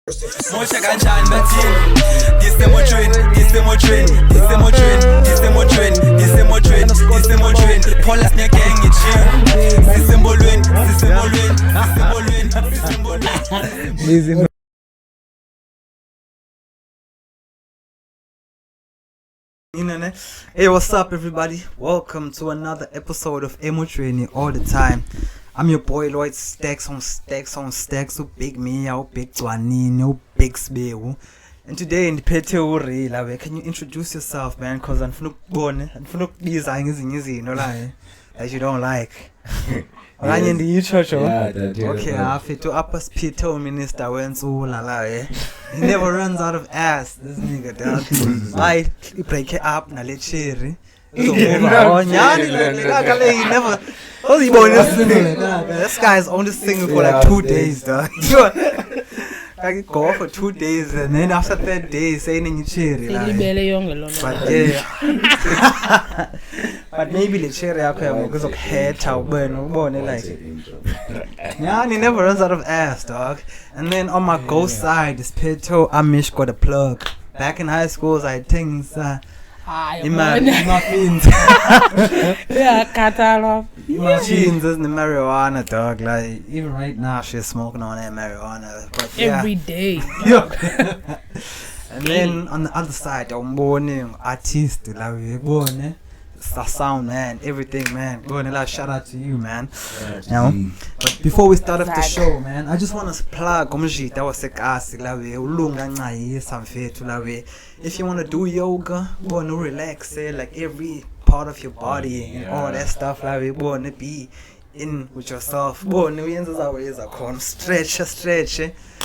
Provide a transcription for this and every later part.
Moshe kanjani bathini disemotweni Paula sinyagang ngichill sisembolweni Hey, what's up everybody? Welcome to another episode of Emotraining all the time. I'm your boy Lloyd, stacks on stacks on stacks, big me, big Twanini, big Sbewu. And today in the Pete Uri, can you introduce yourself, man? Cause I'm that you don't like. Yes. In the church, okay, I fit to upper Peter minister when so la He never runs out of ass, this nigga does. I break it up, na let cherry. This guy is only singing for like 2 days, dog. I go for 2 days and then after that day saying in cherry. But yeah. But maybe the cherry up here because of hair burn like. Yeah, he never runs out of ass, dog. And then on my ghost side, this Peto Amish got a plug. Back in high school, I had things in my jeans. Yeah, catalog. My jeans is the marijuana, dog. Like even right now, she's smoking on that marijuana. But yeah. Every day. And then on the other side, I'm born artist, like born. Sound, man, everything, man. Shout out to you, man. But before we start off the show, man, I just want to plug that was if you want to do yoga, want to relax, like every part of your body and all that stuff, want to be in with yourself. Stretch.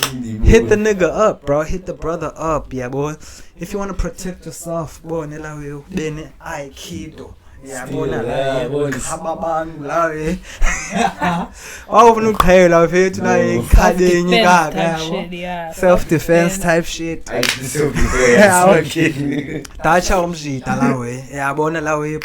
Hit the nigga up, bro. Hit the brother up, yeah, boy. If you want to protect yourself, boy, Aikido. Yeah, boy, self-defense type shit.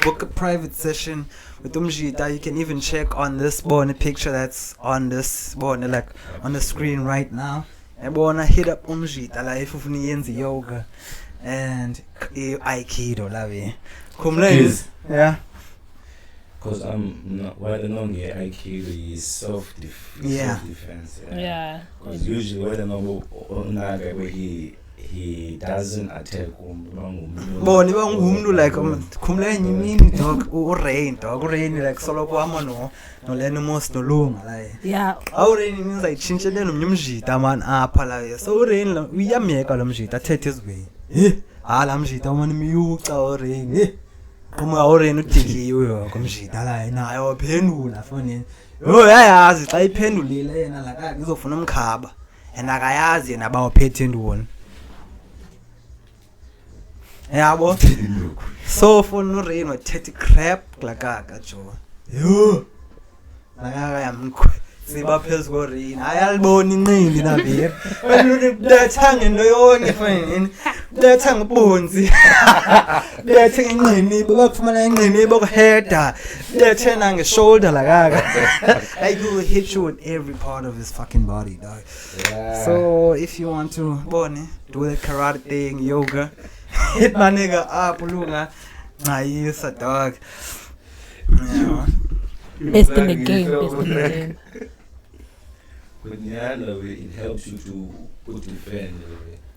Book a private session with Umjita. You can even check on this picture that's on this like on the screen right now. And hit up Umjita if you need yoga and Aikido. Please. Yeah. Because I'm not why the non Aikido is self-defense. Yeah. Because usually why the non where he doesn't attack like rain like solo no lenimos no lunga like yeah rain means like chinche leno mnyumjita man apha la so rain uyamyeka lo mjita athethe izweni la mjita man miyuca rain uma rain udiliwe komjita la naye waphendula fonini yayazi xa iphendulile yena la ngizofuna umkhaba and akayazi yena bawuphethe ndoni. Yabo. So for no rain with 30 crap like jo. Yo. Like am siba phezulu ko rain. Ayalibona inqindi na babe. Wena letha ngento yonke fine. Letha ngibonzi. Letha inqindi bakufumana inqindi bokuheader. Letha na ngeshoulder like I will hit you with every part of his fucking body, dog. Yeah. So if you want to do the karate thing, yoga, hit my nigga up, Lunga. Nice, a dog. Yeah. Best in the game. But yeah, it helps you to defend.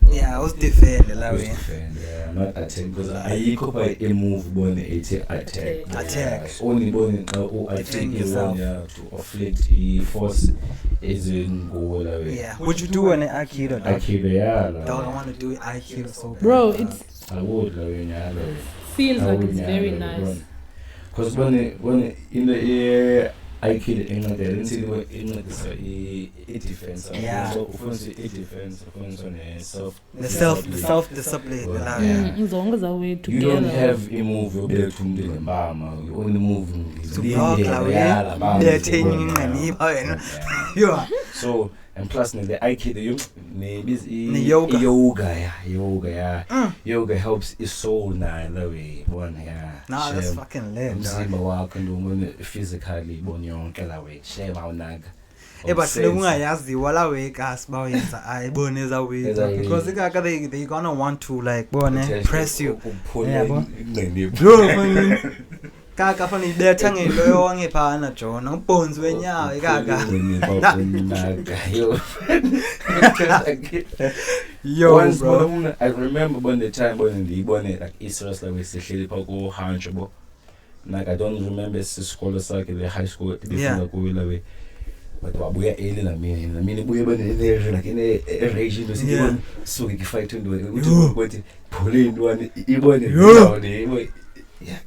Yeah, I was defending. Yeah, not attack. Because I could buy a move born attack. Only born attack yourself to afflict the force is in go away. Yeah. Would you do an Aikido? Aikido, yeah. Dog, I want to do Aikido so bad. Bro, it's I would feels like it's very nice. Because when in the Aikido in the defense. Yeah. So defense on self-discipline. You don't have a move you only move so and plus the Aikido maybe yoga helps his soul way that's fucking lit. Physically way share but kungayaziwa la way gas bawenza ayiboneza way because ikaka they gonna want to like bone press you yabo kaka fani betha ngento yonke phana Jona ubhonzi wenyawo ikaka yo once bro I remember when the time when ndiyibone like isras la wesihleli pha ku Hanchebo like I don't remember isikolo sakhe le high school edifunda kuyo la way but wabuya early na mina ibuye bane like in a rage into sibona so ke fight into uthi ukuthi Pauline one ibone yeah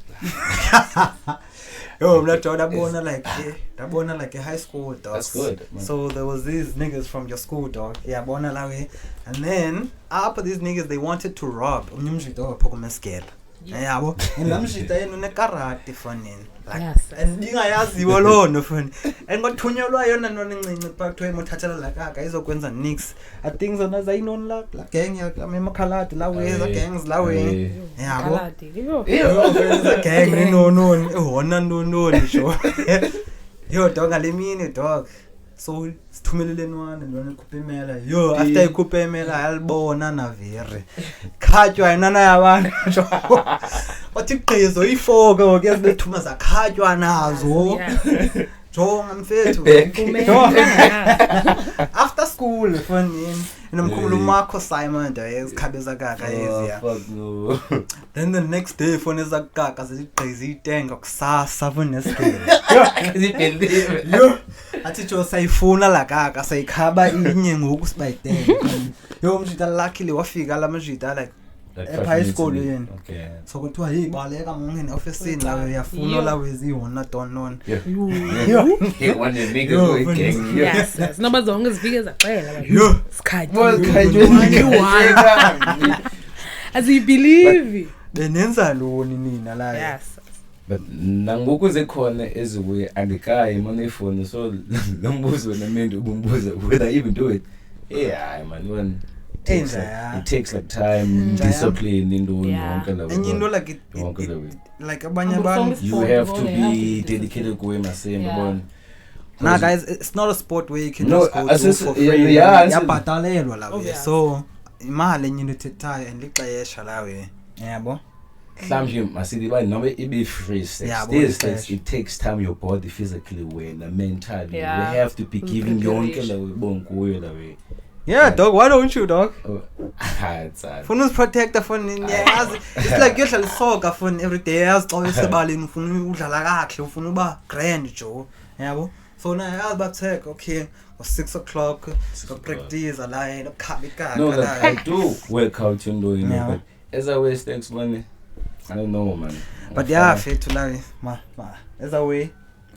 yo dabona like a high school dog. That's good, man. So there was these niggas from your school dog bona la way and then after these niggas they wanted to rob umnyumjito waphokuma yabo and lamshita yena nekarate fanini like and ingayaziwo lono fani and ngothunyelwa yona nona incinci phakathi emothathela la kaka izokwenza nix I think zona zayinon la gang ya emakhaladi la weza gangs la we yabo yo gang no ehona no sho yo dog alemini dog so sithumeleleni wana lona ikhupemela yo after ikhupemela alibona na vere khatywa inana yabantu wathi iqhizo ifoke ngoke sibethuma zakhatywa nazo jonga mfethu after school funny nomkhulu Marco Simon esikhabeza kaka eziya then the next day phone ezakaka seziqhiza itenga kusasa funesikele yo athi jo sayifuna la kaka sayikhaba inye ngoku sibayitenga yo mjita luckily wafika la mjita like high school yini so kuthiwa hey baleka mongene officeini la uyafuna la wezihona tonona yo one nigga go gang yes no bazonke zifike zacela yo as you believe benenza loni nina la yes but nangoku zekhona ezibuye andikayi manje ifone so lombuzo wena mendo ubumbuza whether even do it yeah man one it takes like time discipline into yonke la and you know like like abanye abantu you have to be dedicated kuwe maseme bona nah guys it's not a sport where you can no, just go for free yabhatalelwa la we so imali enye uthethayo and lixesha la we yabo mhlawumbe masithi noma ibe free sex it takes time your body physically when mentally you have to be giving yonke la we bonkuyo la we yeah dog why don't you dog it's funa protect the phone yeah it's like you shall soka phone every day azixobe sebalini ufuna udlala kahle ufuna uba grand Joe yabo so na yazi okay 6 o'clock so practice la ukhabi kaka no that I do work out you know but as I waste thanks money I don't know man but yeah fit to la ma as a way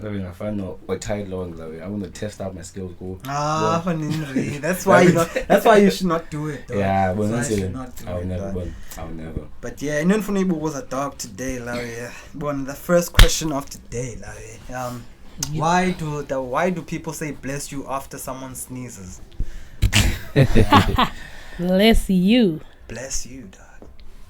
I find out what tight long that way I want to test out my skills go funny that's why you should not do it though. Yeah but I'll never but yeah and for me was a dog today la one the first question of today la why do people say bless you after someone sneezes? Bless you dog.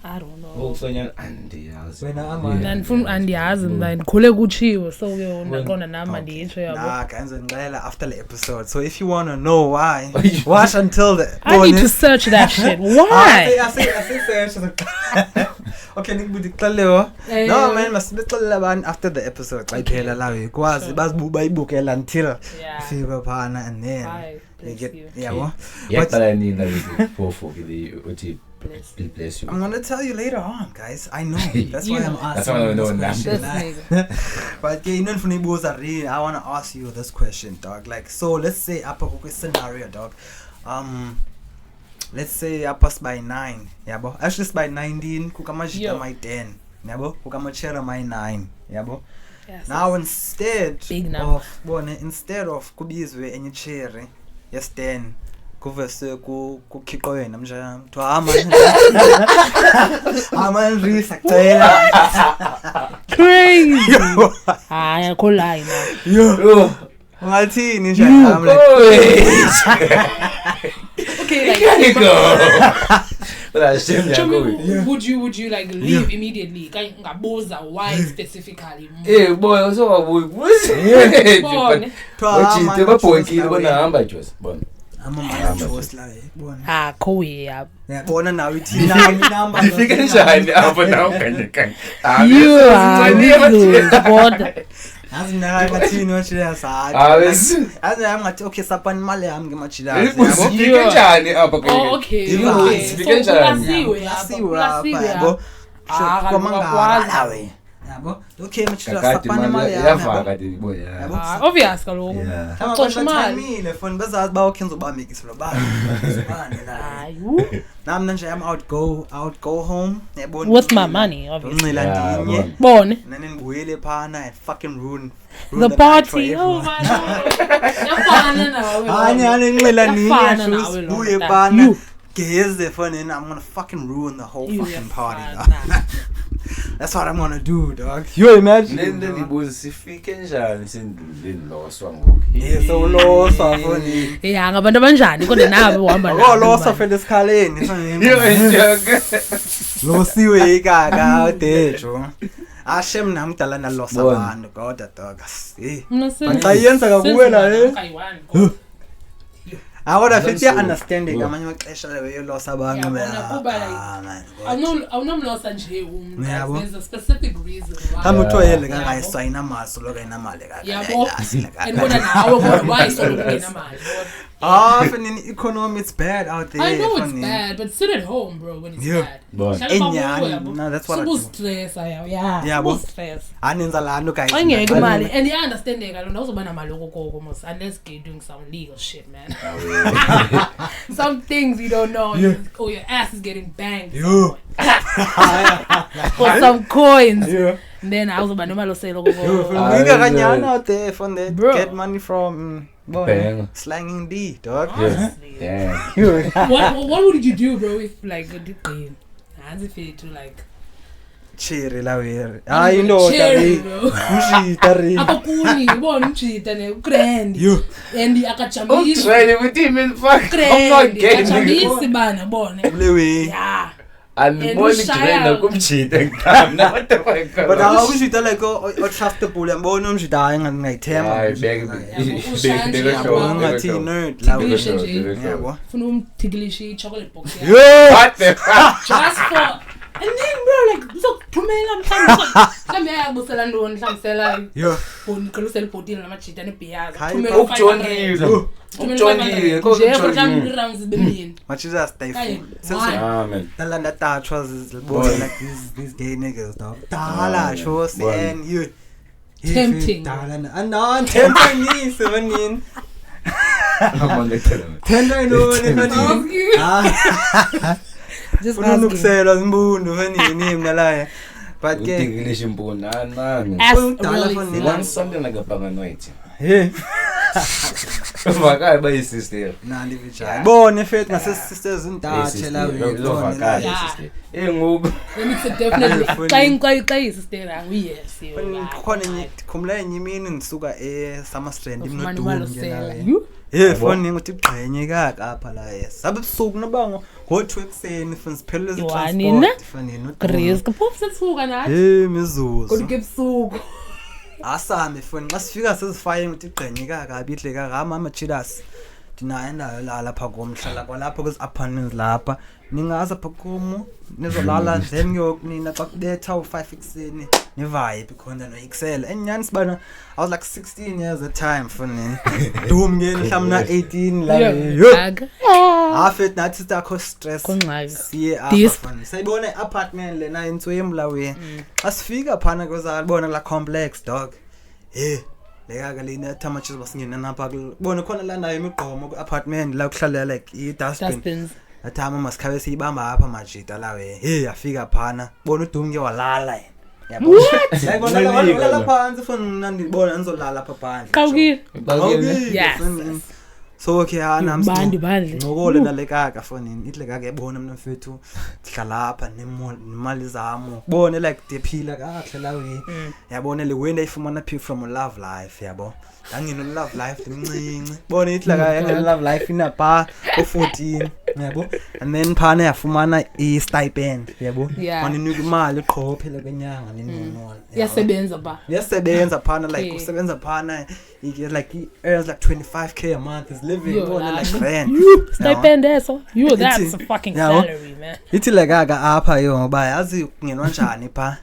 I don't know. Usonyana andiyazi. Wena from andiyazi mina ndikhule kuchiwe so ke naqonda nami ndiyitsho yabo. Nah, kanze ngixela after the episode. So if you want to know why, watch until the I need to search that shit. Why? I say search. Okay, ngibudi xelewa. No man, masibexelela abantu after the episode. Bayiphela la we kwazi bayibukela until fika phana and then they get yabo. Yaqala nini la for uthi bless you. I'm gonna tell you later on, guys. I know. That's why I'm asking. That's why I know now. But yeah, I wanna ask you this question, dog. Like, so let's say upper scenario, dog. Let's say upper by 9, yabo. Actually, by 19, kukamajita my 10, yabo. Kukamachera my 9, yabo. Yes, now instead of kubizwe enye cherry, yes 10. Kuvese kukhiqo wena mnjana mthwa aman risacela crazy hayi akho line yo ngathini nje okay like Would you like leave immediately? Ngabuza why specifically? Boy, so wabuyibuza. Wachite babhonkile bonahamba Josi. Bona. Amajosi la yibona. Khowe yabo. Yabona nawe ithi number. Difika njani apha nawo kanye. You are God. Azinaka ngathini wachila sathi. Azinaka ngathi okay sapani imali yami ngemachilazi. Difika njani apha kanye. Okay. Difika njani. Lasiwe yabo. Kwamangala nawe. Yabo. Okay machilazi sapani imali yami. Yafaka ndiboya. Yabo. Obvious kaloku. Axosha imali lefoni bezazi ba ukhenza ubamekiswa lobani. Hayi. Nami nje I'm out go home. Yabona. With my money obviously. Uncila ndinye. Bone. Nani ngibuyele phana and fucking ruin The party. Oh my God. Yafana nawe. Hani ngicela ninye buye phana. Geze phone and I'm gonna fucking ruin the whole fucking party. That's what I'm gonna do, dog. You imagine? Lento libuza sifike njani senduleni loswa ngoku. So loswa phone. Yeah, ngabantu abanjani kodwa nawe uhamba la. Oh loswa phela esikhaleni phone. Losiwe ikaka udejo. Ashem namdala nalosa abantu kodwa dog. Bayenza kakuwe la Ahora fithi understanding amanye maxesha leyo loss abantu awunomlosa nje there's a specific reason why kamuthoyele kangayisayina maso lokayina imali yabo andibona nawe kodwa why so lokayina imali in economy it's bad out there. I know it's bad, but sit at home, bro, when it's bad. No, that's what I do. Stress, stress. Aninza lana guys. And you understand I don't know bana mali almost unless you're doing some legal shit, man. Some things you don't know. Oh, your ass is getting banged. For some coins. And then I was about to say out there from there get money from slanging D, dog. Yeah. What would you do, bro, if like a dude hands if it to like cherry la wear. You know that Mshitari. Abakuni, ubona umjita ne grand. And akachambisa. Try with him in fuck. I'm not getting akachambisa bana bona. Lewe. Yeah. And morning train kumjita ngana. What the fuck? But I umjita like o trust the pool yambona umjita ngayithemba. Hayi beg. Ngathi nerd la yabo. Funa umtigilisha chocolate box. What the fuck? Just for and then bro like so thumela mhlawumbe ayabusela ndoni mhlawumsela unikholusela ibhotile namajita nebiyazi thumela Ujongile nje rounds bemini machisa stay full amen talanda touch boy like these gay niggas dog dala show and you tempting dala and tempting me 17 tender no just unukusela imbundo fanini mina la but ke English imbundo nani one something like a paranoid Vakayi bayisister nandi bichaya bone fethu ngase sisters intathe la vakayi sister ngoku definitely xa isister yes khona khumla enye imini ngisuka eSummerstrand imnodungu phone nguthi igqenye kakapha la sabe busuku nobango ngo2 ekseni funa siphelele izitransport fanini Grace kuphofu sethuka nathi mizuzu kodwa kebusuku asame phone xa sifika sesifaye nguthi igqenye kakabi ihle kakama amachilas dinaenda lapha komhlala kwalapha kwezi apartments lapha ningaza phakumo nizolala then ngiyokunina xa kubetha u5 ekseni nivibe khona no Excel enyani sibana I was like 16 years at time phone doom ngene mhlawumna 18 la afet nathi sitakho stress siye apha phone sayibona apartment lena intswemlawe asifika phana kozalibona la complex dog leka lena thamachis basingena napha kubona khona la nayo imigqomo ku apartment la kuhlalela like I dustbin athama masikhabe siyibamba apha majita lawe afika phana bona udumke walala yabo yayibona la phansi phone nandibona nizolala apha phandle qawukile yes so okay namsibandi bandle ngokole nalekaka phone ihle kake ebona mina mfethu sihlala lapha nemali zami bone like dephila kahle lawe yabona le wena ifumana pick from love life yabo ngangino love life limncinci bone ihle kake love life ina bar o14 yabo, and then phana yafumana i-stipend yabo, Yeah. maninika imali qho phela kwenyanga ninono. Yasebenza ba. Yasebenza phana like Okay. usebenza phana he earns like 25k a month, is living Yo, on like like, rent. Stipend eso. You that's Ithi- a fucking yabo. salary, man. Ithi like apha yo ngoba yazi kungenwa njani pha.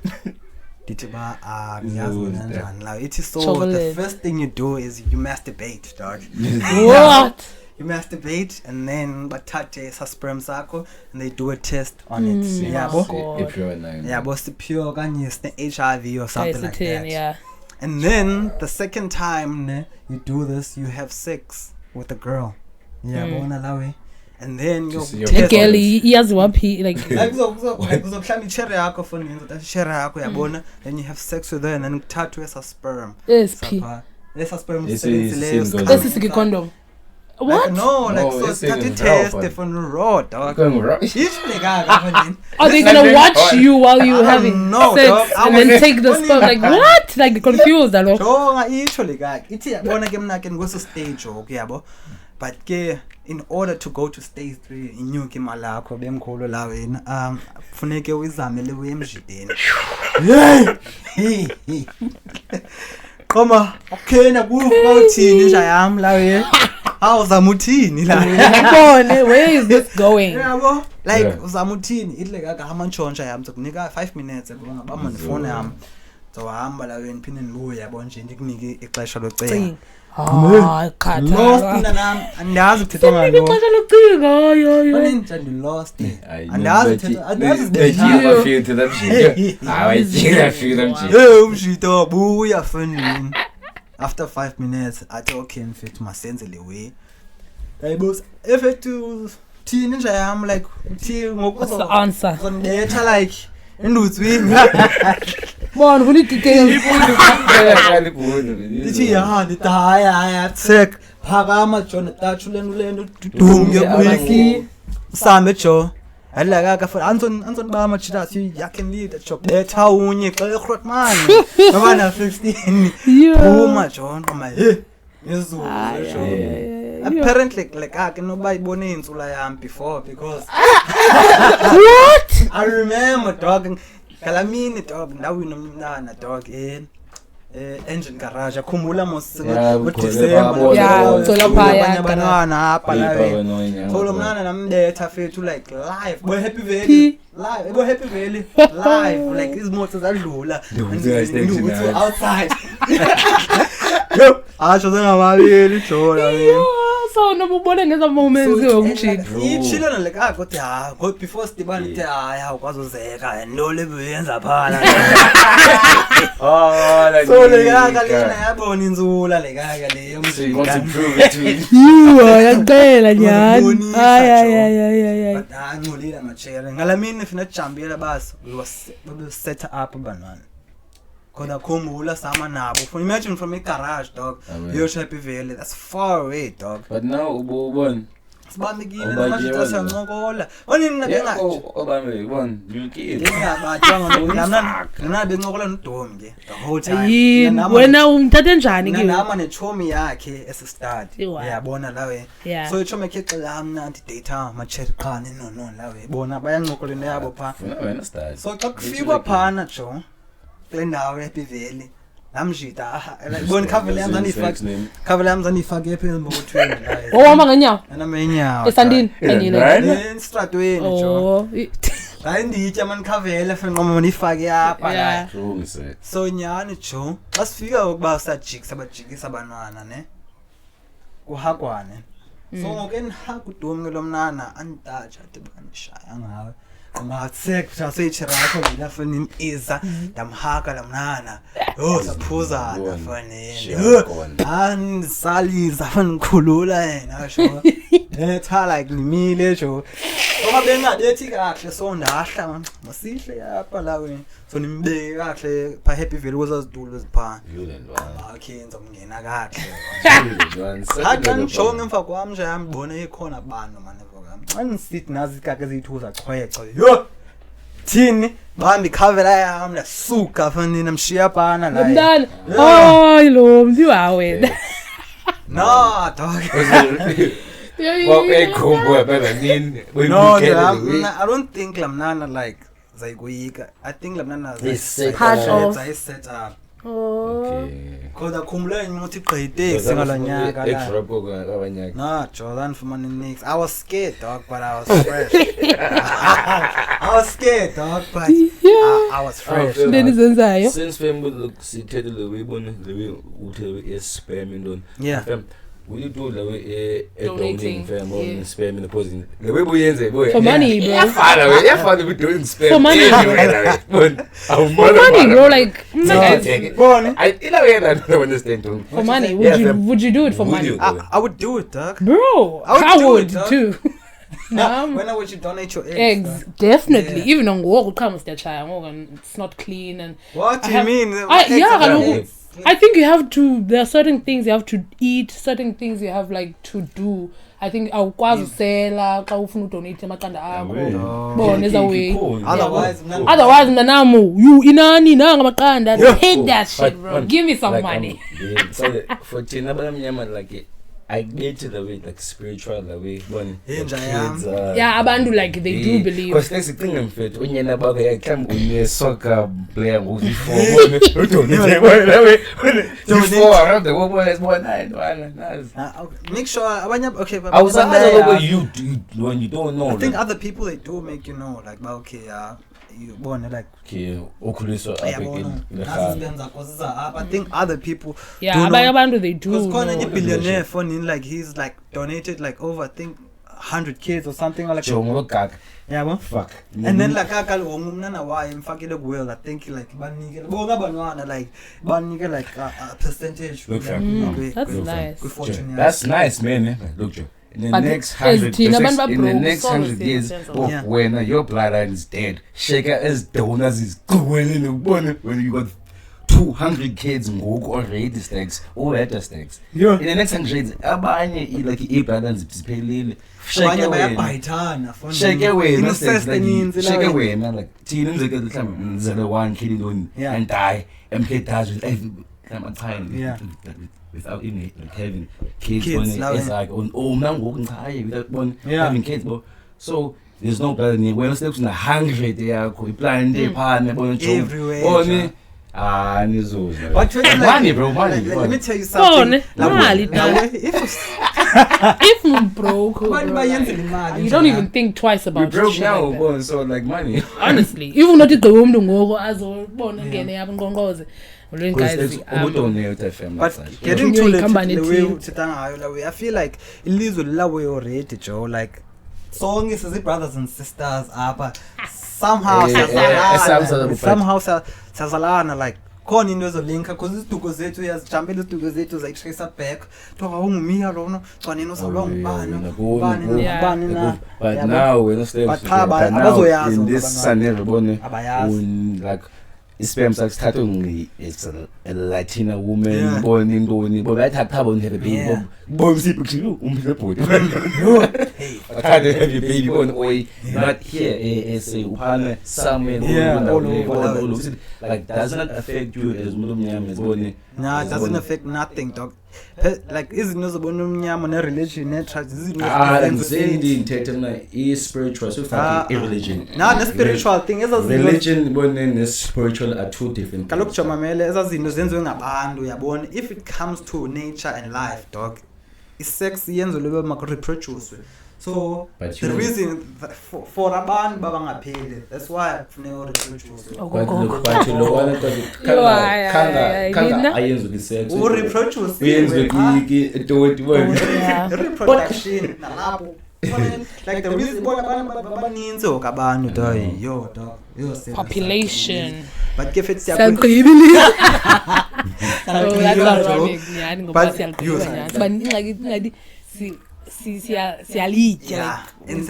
Dithi ba ngiyazi Uzwe. njani la. Ithi so Chocolate. the first thing you do is you masturbate, dog. What? You masturbate and then bathathe sa sperm sakho and they do a test on it. Yabo. God. Yabo sipure kanye sine HIV or something like that. Yeah. And then the second time ne, you do this, you have sex with a girl. Yeah, bona lawe. And then you Just your The Yes. girl iyaziwaphi like like uzokuhlamba icherry yakho for ngenza that cherry yakho yabona, then you have sex with her and then uthathwe sa sperm. SP. Sapha. Esa sperm Yes, sebenzi leyo. single. This is the condom. What? No, like No, so it's thathi single test raw, for raw dog. Going right. Ihle kaka Are they Like gonna very watch hard. you while you I having don't know, sex dog. I and then was- take the sperm? Like what? Like confused, alo. Jonga itsho lekake. Ithi yabona ke mna ke ngikweso stage okay yabo. But ke in order to go to stage 3 inyuke imali yakho bemkhulu la wena kufuneke uyizamele uye emjideni. Hey. Qoma ukukhena kufa uthini nja yami la wena. Awuzama uthini la. Ngibone, where is this going? Yabo like Yeah. uzama uthini ihle kaka amantshontsha yami sokunika 5 minutes ngabamba nefone yami. So hamba la wena phinde nibuye yabo nje ndikunike ixesha locinga. Cing. Ah, Lost khathala. mina nami andazi kuthethwa ngalo. Ixesha locinga, yo. Oninja lost. I Andazi andazi never feel to them shit. I feel them shit. umshito buya fanini. After 5 minutes athi okay mfethu masenze le way. Yayibos efethu thini nje yami like uthi What's the ngokuzo answer? ngibetha like endutswini. Bona ufuna i-details. Ithi ya ndidaya tsek phakama John Tachu lento dum yokuyi sambe jo hala kaka for Anton ba machita si yaken lead shop betha unye xa egrot man abana 15 uma John oma yezulu apparently like ake noba ibone insula yami before because What? I remember dog kalamini dog ndawo nomnana dog engine garage akhumbula mos December Yeah, so lapha ya abantwana apha la Tholo mnana nambetha fethu like live boy happy valley P. live boy happy valley live like izimoto zadlula Ndudlu outside yo asho sengamabili jola Yo, so nobubone ngeza moments yomjini. ichilo naleka kodwa ha god before sidibana ithi hayi awukwazozeka ndo lebenza phana so lekaka lena yabona inzula lekaka leyo Yacela nyani. Ay. but angcolile amachere ngalamini fina jambela basi we set up abantwana kodwa khumbula sama nabo imagine from a garage dog yo Happy Valley that's far away dog But now ubone. sibambekile Ubanye namanje wona. siyancokola onini Yeah, nabengathi obame one. You kid. nana bencokola noDom ke the whole time Yini wena umthathe njani ke? nama nechomi yakhe esistadi Iwa. yabona lawe Yeah. so ichomi yakhe xela mnandi data macherry qani no lawe bona bayancokola neyabo pha Wena start. so xa kufikwa phana jo kule ndawo Happy Valley namjita bona cover yami zanifake phezulu mokuthweni la Owama ngenyawo enamenyawo esandini engile. Right? estradweni jo Oh. hayi nditya manikhavele fenqoma manifake apha la Yeah. True say. so nyani jo xa sifika ukuba sajikisa abajikisa abantwana ne kuhagwane so ngoke nihaga uDom ngelomnana antatsha dibanishaya ngawe ngatsek so ichirako la fani iza damhaga lamnana yo saphuza la fani ansaliza fani khulula yena sho etha like nimile jo ngoba bengabethi kahle so ndahla man masihle apha la wena so nimbeke kahle pha Happy Valley kwezazitulo zipha You then one. okay ngizomngena kahle One. hathi ngisho emva kwami nje yambona ikhona abantu manje anisithi nazi ikake ezithuza chwece yo thini bambi cover yami lasuka fanini namshiya pana la Mntana. Hayi lo mntu wawe. no dog Kwakuyikhombo phela nini. No, I don't think lamnana like zayikuyika. I think lamnana set up. Okay. Cause akhumbula ukuthi igqite ngalanyaka la. Extra kwabanyaka. Nah, Jordan for money next. I was scared, dog, but I was fresh. I was scared, dog, but I was fresh. Then izenzayo. Since fam look sithethe le way bona le way uthe spam indon. Yeah. Fam will you do the way Donating, fam on spam in the posting. The way buyenze boy. For money, bro. Yeah, we doing spam. For money. For money, bro. Like, I in a way that I don't understand. for money. Yeah, Would you do it for Would money? you? I would do it, dog. Bro, I would I do would it, dog. too. When would you donate your eggs? Eggs, definitely. Yeah. Even on walk comes the child, and it's not clean and. What do I you have- mean? yeah, Eggs are- I think you have to. There are certain things you have to eat. Certain things you have like to do. I think awukwazi usela xa ufuna udonate amaqanda akho. Bona eza way. Otherwise, mnanamu, you inani nanga amaqanda. Take that shit, bro. Give me some money. So for Tina Balamyama, like I get to the way like spiritual the way one. Yeah, abantu like they do believe. Because there's a thing in fact when you're about I can't be soccer player who's before around the world is one night. Make sure okay, but I was under you when you don't know. I think other people they do make you know like okay, you born like okay, okuliso I think other people Yeah, do abanye know. abantu they do. Because Kona know. a billionaire funny like he's like donated like over I think 100 kids or something like yeah, well, fuck. and then like umnana waye mfakile kuwell I think like banikele bonke abantwana like banikele like a percentage. Look, That's nice. That's nice, man. Look, Joe. In the But next as 100 Tina in Banba the broke, next so 100 the years, sense of- Yeah. when your bloodline is dead, Shaker as donors is going in the morning when you got 200 kids already stacks, all better stacks. Yeah. In the next 100 years, abanye like bloodlines ziphelile. Abanye bayabhayithana funa. Shake away, no incest eninzi la. shake away, man. Like, Tina mzekelo mhlawumbe ngizele one kid in Yeah. and die. MK dies with I'm trying. Yeah. Without even like having kids Kids, on it, it's like nangoku ngichaye without one Yeah. having kids, but so there's no plan. When you step to 100 yakho, iplan ephana bona Everywhere, Bone nizoza. But when, Money, bro, money. Let me tell you something. Mali, if you broke, you don't even think twice We about broke shit now, like that. bone, so like money. Honestly, even not igqiba umuntu ngoko azobona ngene yabo ngongoze. Guys, but getting to company the way team. uthetha la way I feel like ilizwe lawe already Joe like sonke sizi brothers and sisters apha somehow sazalana like khona into ezolinka because iziduko zethu uyazijampela iziduko zethu zayitrace back toka ungumia lona cwaneni uzalwa ngubani na but now we're not still But abazoyazi in this scenario bone abayazi like ispam sakuthatha it's a Latina woman Yeah. born in Doni but bayathatha bona have a baby Yeah. bomb sipho umhle body hey I have your baby born away not here say uphana somewhere all over. like does not affect you as umuntu omnyama as bone nah it doesn't affect nothing dog like izinto zobona umnyama ne religion ne trust izinto ngizindi ngithethe mina i-spiritual so fucking i-religion nah the spiritual thing ezazinto religion bone ne-spiritual are two different kaloku jamamele ezazinto zenziwe ngabantu yabona if it comes to nature and life dog isex yenzelwe ube makureproduce so But the you- reason for abantu babangapheli that's why kufuneka ureproduce but lo wana khanga ayenze isex ureproduce uyenze itoti bone reproduction nalapho like the reason bona abantu babaninzi okabantu dog yo dog yo Population. but if it's Siyagqibile. Oh, that's Siyagqibile, ironic. Joe. Yani ngoba But siyagqibile you- nyani. But ingxaki siyalitya yeah like and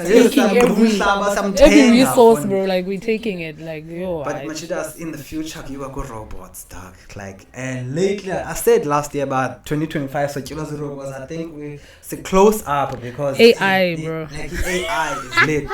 taking every resource, bro. Like we're taking it, like yo. But Machidas in the future you are robots, dog. Like and lately I said last year about 2025 so Chiba's robots I think we close up because AI, bro. Like AI is lit.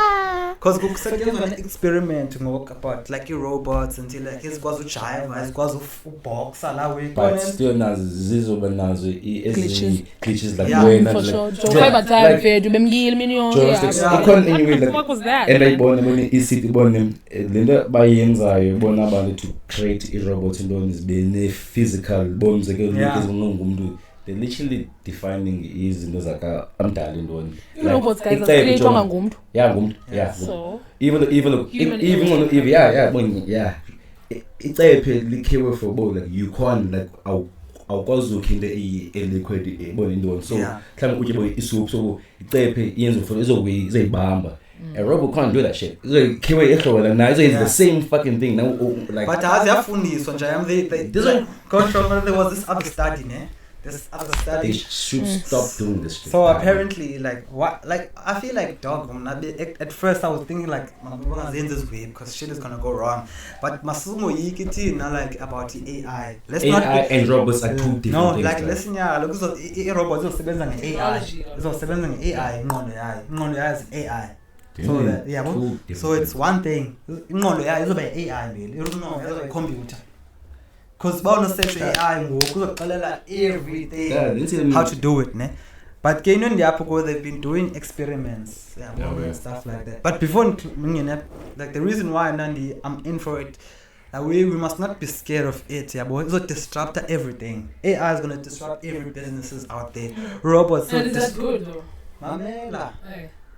Cause kusetshenzwa an experiment ngoku about like robots until like izikwazi ujive, izikwazi uboxa la we but still nazo zizoba nazo ezinye glitches like Yeah, wena for like sure. just Forever time fethu bemngile mini yonke. What was that? And ayibona bona isithi bona lento bayenzayo bona abantu to create a robot into izibene physical bones ekuzeke ngumuntu. They're literally defining izinto zaka amdala intoni. Robots guys are ngumuntu. Yeah. So even icephe likhiwe for both like you can't like awukwazi ukhinda eliquid ebona intoni. So mhlawumbe uthi boy isoup so icephe yenza for izobuyibamba. A robot can't do that shit. Ikhiwe ehlobo la it's the same fucking thing. Now like but aziyafundiswa nje they control there was this other study This other study. They should stop doing this shit. So apparently, like what? Like I feel like dog. At first, I was thinking like, this way because shit is gonna go wrong. But masumo yikiti na like about the AI. Let's AI not and robots are two different things. No, like listen, yeah. Look, so robots are sebenza AI. So sebenza AI. Ngono AI is AI. So that, so it's one thing. Ngono AI is about AI. It's not a computer. Because bonus search AI ngokuzoxelela everything how to do it, ne? But they've been doing experiments, and stuff like that. But before like the reason why Nandi I'm in for it, we must not be scared of it, it's gonna disrupt everything. AI is gonna disrupt every businesses out there. Robots and is that good though? Mamela.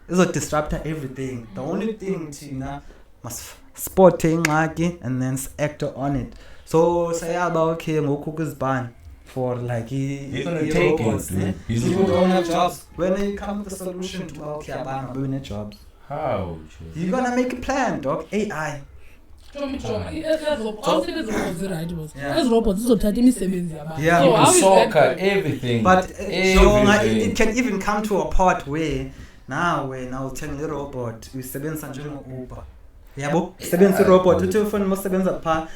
It's gonna disrupt everything. The only thing Tina must spot and then act on it. So say about okay, ban for like he's gonna take robots, it. People don't have jobs. When they come with the solution to okay, ban doing jobs. How? You're gonna make a plan, dog. AI. Soccer, everything. But it can even come to a part where now I'll tell the robot we sebenza Uber. Yabo, sebenza robot uthi ufuna mosebenza pha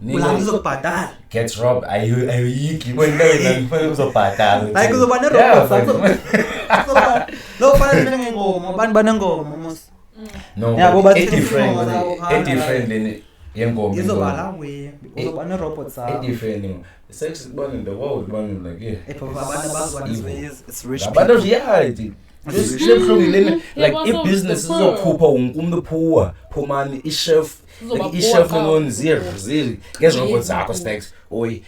uzobhadala gets robbed ayiki wena uzobhadala like uzoba ne robot lo fana njengengoma abantu banengoma mos no yabo bathi different yengoma izoba la we uzoba ne robots a different sex born in the world one like abantu bazwa it's rich abantu this chef like if business izokhupha umuntu phumani i-chef like i-chef alone zero guess robots zakho stacks oy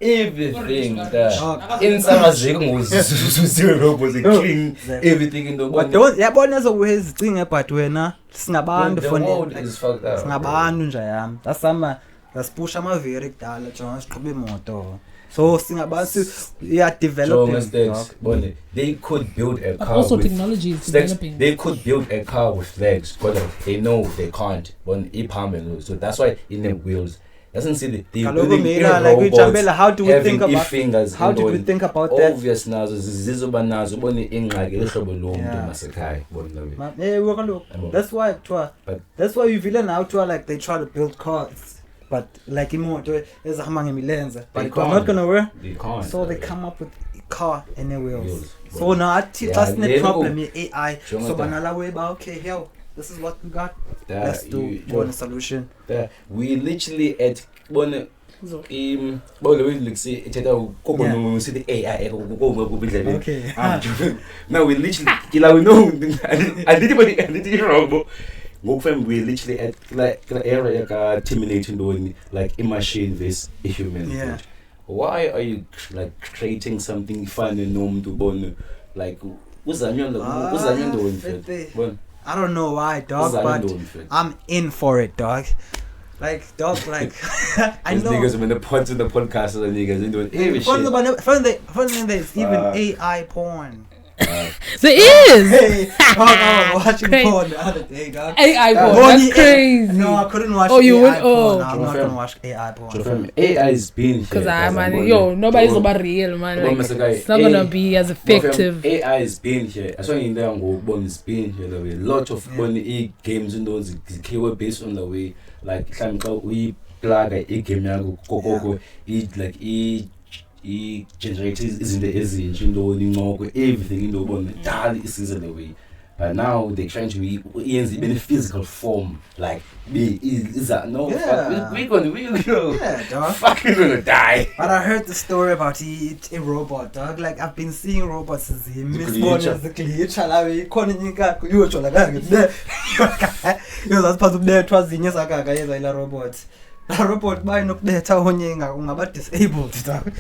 everything that insakazeko ngozizwe robots clean everything in the world but yabona ezokuhezicinge but wena singabantu singabantu nje yami that's ama very kudala jonga siqhube imoto. So singabantu developing. They could build a car also with technology is developing. They could build a car with legs, but they know they can't. So that's why in the wheels. Doesn't see the building like how do we think about fingers? How do we think about that? Obvious nazo zizobanazo bone ingxaki ehlobo lomuntu masekhaya bona that's why you feel now to like they try to build cars. But like imoto ezahamba ngemilenze but it's not gonna work. They can't, so they come up with a car and the wheels. So now that's the problem with AI. So banala way about okay here this is what we got. Let's do one solution. We literally at one like say the AI okay. Now we literally we know I did wrong. We literally at like area like terminating like a machine versus a human. Yeah. Why are you like creating something fun and norm to born like what's that doing? I don't know why, dog, but I'm in for it, dog. Like dog, like I know. Niggas when the pods in the podcast and niggas they doing every shit. Funny there's even AI porn. There is. Hey, I was watching porn the other day, dog. AI porn. That's crazy. No, I couldn't watch. AI porn. I'm not gonna watch AI porn. AI's been because nobody's about real, man. Like, it's not gonna be as effective. AI's been here. I saw in there and it's been here. There were a lot of games in those based on the way like we plug a game like generators is in the ezinje into ngoko everything into bona dali isizwe the way But now they're trying to be in a physical form. Like, is that no? Yeah. We're gonna dog. fucking gonna die. But I heard the story about a robot, dog. Like I've been seeing robots as a glitch. That's part of their robot. A robot by no data ungaba disabled, dog.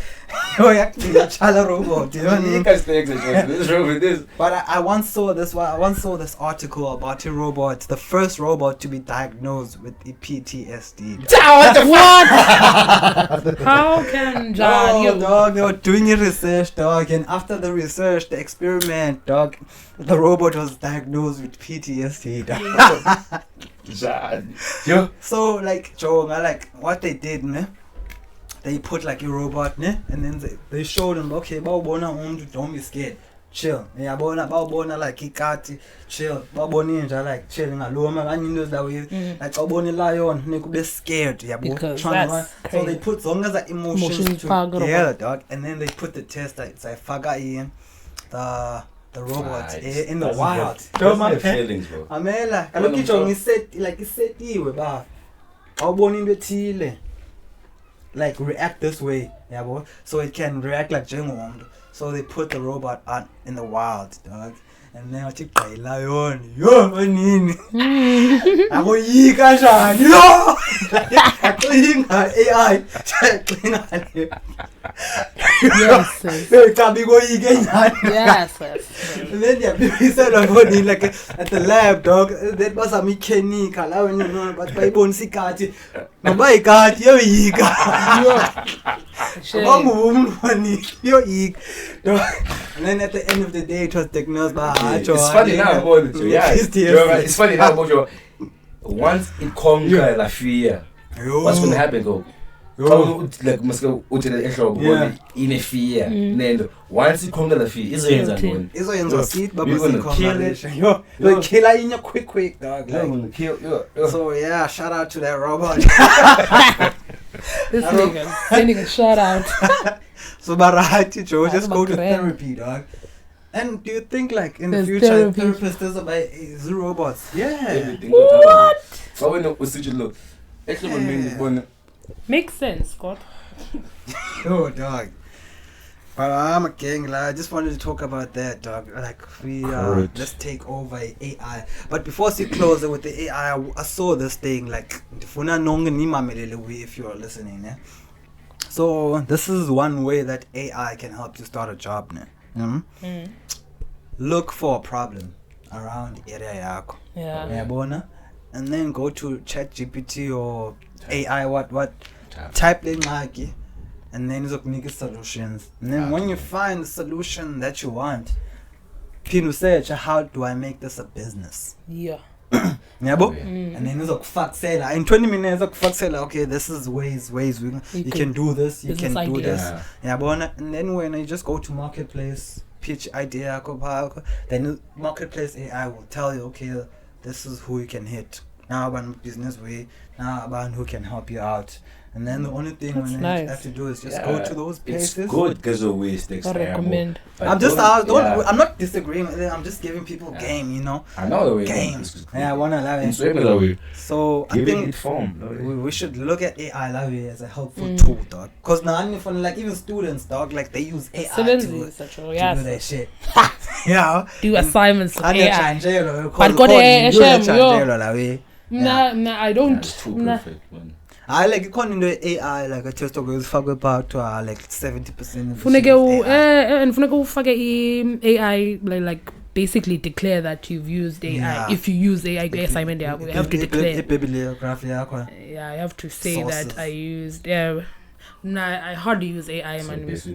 Robot, you know. But I once saw this one. I once saw this article about a robot, the first robot to be diagnosed with PTSD. What? How can John? Dog, they were doing a research, dog, and after the research, the experiment, dog, the robot was diagnosed with PTSD, dog. So, like, Joe, like, what they did, ne? They put like a robot, ne? And then they showed them, okay, don't be scared. Chill. Yeah, bawubona like ikati, chill. Bawubona inja like chill ngaloma kanye into that way. Like bawubona lion, nekube scared, yabo. So they put zonke za emotions together, dog, and then they put the test that it's like faka in the robot in the wild. Feelings, bro. Amela, kaloku ijo ngisetiwe ba. Bawubona into ethile. Like react this way, yabo. So it can react like njengomuntu. So they put the robot out in the wild, dog. And then I took the lion. Yo, manini. I'm going to go kanjani. Yo! Clean AI. Yes. Yes. And then they said like at the lab, dog. That was a mechanic. I don't know, but by bone sikati. No, by God, yo, and then at the end of the day, it was diagnosed by It's funny now about it. Yeah, it's funny now about you. Once it conquers la fear, what's going to happen? Go. Like must go to the extra in a fear. Then once it conquers la fear, it's a seat, but you're going to kill it. Yo, like kill it in your quick, dog. You're going to kill. So yeah, shout out to that robot. This nigga sending a shout out. So Barati Joe, just go to therapy, dog. And do you think like in the future therapists is robots? Yeah. What? Makes sense, Scott. Oh, dog. But I'm a king. I just wanted to talk about that, dog. Like we let's take over AI. But before we close with the AI, I saw this thing like if you are listening. Eh? So this is one way that AI can help you start a job. Look for a problem around area yako. Yeah. And then go to ChatGPT or AI what type the ngaki and then make solutions. And then when you find the solution that you want, pin search how do I make this a business? Yeah. Yabo? And then in 20 minutes okay, this is ways you can do this, you can do this. Yabo? And then when I just go to marketplace, pitch idea, then marketplace AI will tell you, okay, this is who you can hit. Now about business way, now about who can help you out. And then the only thing you have to do is just go to those places. It's good because of ways next time. Recommend. I'm not disagreeing with it. I'm just giving people game, you know. I know the way. Game. I wanna love it. So I think it form. We should look at AI love it as a helpful tool, dog. Cause now like even students, dog, like they use AI to do their shit. Yeah. Do assignments with AI. But got I don't. It's too perfect, man. I like according to AI like a test of about like 70%. Funeke ufake AI like basically declare that you've used AI. Yeah. If you use AI assignment, you have to declare. Yeah, I have to say sources. That I used. Yeah, I hardly use AI, man. So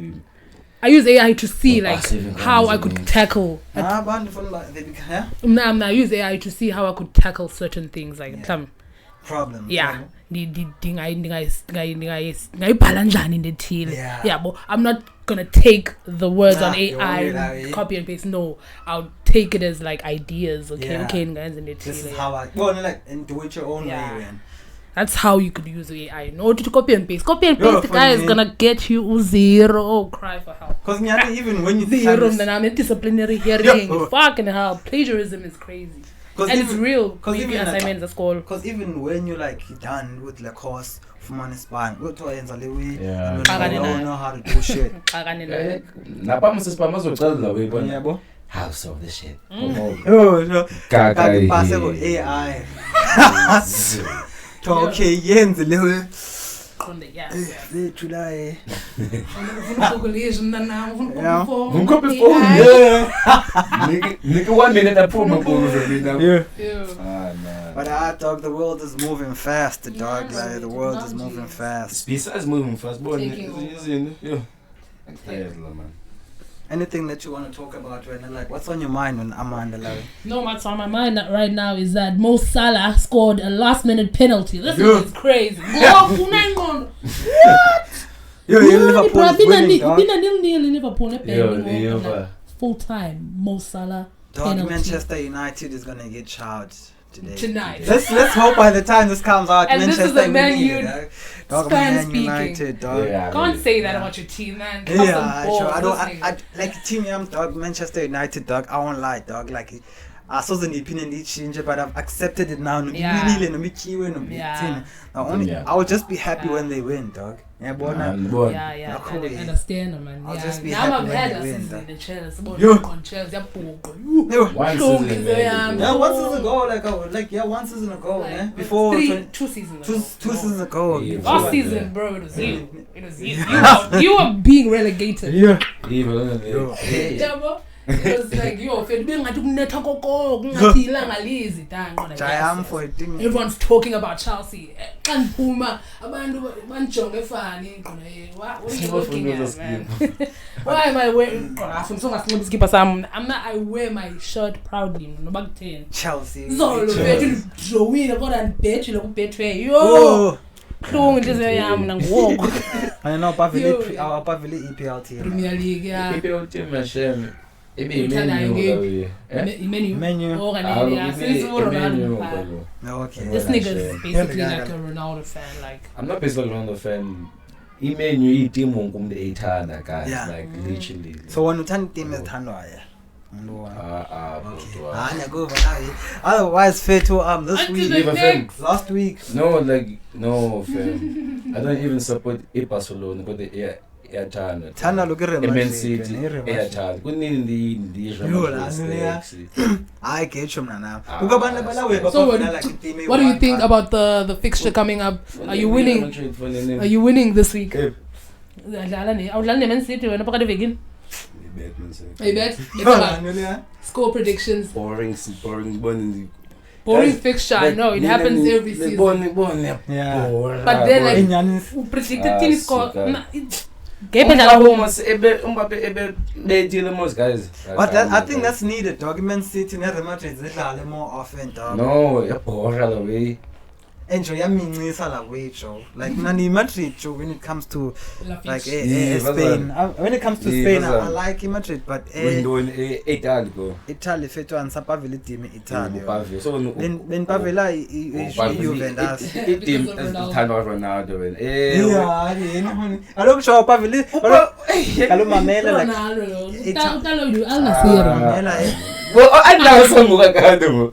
I use AI to see like how I could tackle. I use AI to see how I could tackle certain things like some problems. Yeah. But I'm not gonna take the words on AI and copy and paste. No, I'll take it as like ideas. Okay, guys, and this is how I like and do it your own way, man. That's how you could use AI. No to copy and paste. Copy and Yo, paste, the guy is funny. gonna get you 0. Oh, cry for help. Because even when you 0, then I'm in disciplinary hearing. Yo. Fucking hell. Plagiarism is crazy. And it's real. Because Maybe even assignments at school. Because even when you're like done with the course from an span, go to a way. Yeah. You don't know how to do shit. Napa masisipha mazocela la uyibona. Yabo. How to solve this shit. Oh, no. Kaka Pass it with AI. Okay, yenze lewe. July. Ngikophe phone. Yeah. Nike 1 minute aphuma phone mina. Yeah. Ah man. But dog, the world is moving fast, dog. Like the world is moving fast. Besides moving fast, boy. Taking Yeah. Tired man. Anything that you want to talk about right now, like what's on your mind when I'm on the line? No, what's on my mind right now is that Mo Salah scored a last-minute penalty. This Yeah. is crazy. What? Yo, Liverpool is winning, dog. Liverpool Yeah. full time. Mo Salah Dog, penalty Manchester United is gonna get charged today. tonight. Let's hope by the time this comes out, And this is Manchester the Man United, U dog, fan Man speaking. United, dog. Yeah. Can't say that Yeah. about your team, man. Yeah, Balls, sure. this nigga. I like team I'm dog, Manchester United, dog. I won't lie, dog. Like I saw the opinion change, but I've accepted it now. Yeah. Yeah. I will just be happy when they win, dog. Yeah, boy. Boy. Yeah, Cool. I understand, man. I'll Yeah. just be Now happy I've when had they a win, season dog. in the Chelsea. Yo. On Chelsea, One Long season. is there, Yeah, 1 season ago, like 1 season ago, man. Before 2 seasons. two seasons ago. Yeah. Last season, bro, it was you. It was you. You were being relegated. Yeah. Yo. Yabo? It was like, yo, if being like kunetha koko, kungathi ilanga lizi tanqo like Jayam that. for a thing. Everyone's talking about Chelsea. Xa ndiphuma abantu banjonge fani ngqona. What are you looking at, man? Why am I wearing ngqona iskipper sam? I wear my shirt proudly noba kutheni. Chelsea. Zolo bethu ndijowile kodwa ndibhejile kubethwe. Yo. Oh. Khulungu inhliziyo yami nangoku. I know Pavili EPL team. Premier League, yeah. People team machine. Menu. Menu. Oh, yeah. Since Ronaldo. Okay. This nigga is basically Yeah. like a Ronaldo fan, like. I'm not basically Ronaldo fan. Imenu team wonkumde eyithanda guys, Yeah. like literally. So when uthanda team ezithandwayo. Okay. Otherwise, fair to this Until week. the Leave a next. Last week. No fam. I don't even support Barcelona, but they Thanda Thanda look at Man City eyathanda kunini ndi I get you mna now. So what do you think about the fixture coming up? Are you winning this week? Awudlala ne Man City wena phakathi evekini? Hey bet. Score predictions. Boring fixture. I know it happens every season. Yeah. But then like who predicted team score? But I think that's needed, dog. Man City and Real Madrid zidlale more often, dog. No, yabhora la way. Enjoy yamincisa la way, Joe. Like nani Madrid, Joe, when it comes to like Spain. When it comes to Spain, I like Madrid, but Italy go. Italy fethu ansapavile team Italy. So Ben Pavela Juventus. Team thandwa Ronaldo wena. Yeah, yini. Aloku show Pavile. Kalo mamela like Well, I know some Ronaldo.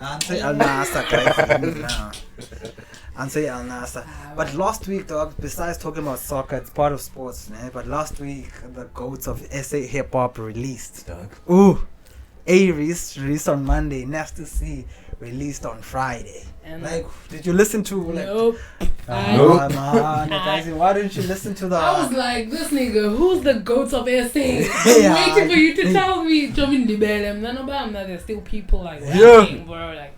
Answer Al Nassr. But last week, dog, besides talking about soccer, it's part of sports, man. But last week, the GOATs of SA Hip Hop released, dog. Ooh. A-Reese released on Monday. Nasty C released on Friday. And like, did you listen to like? Nope. Guys, why didn't you listen to the? I was like, this nigga, who's the GOATs of SA? Yeah. I'm waiting for you to tell me. There's still people like Yeah. rapping, bro. Like,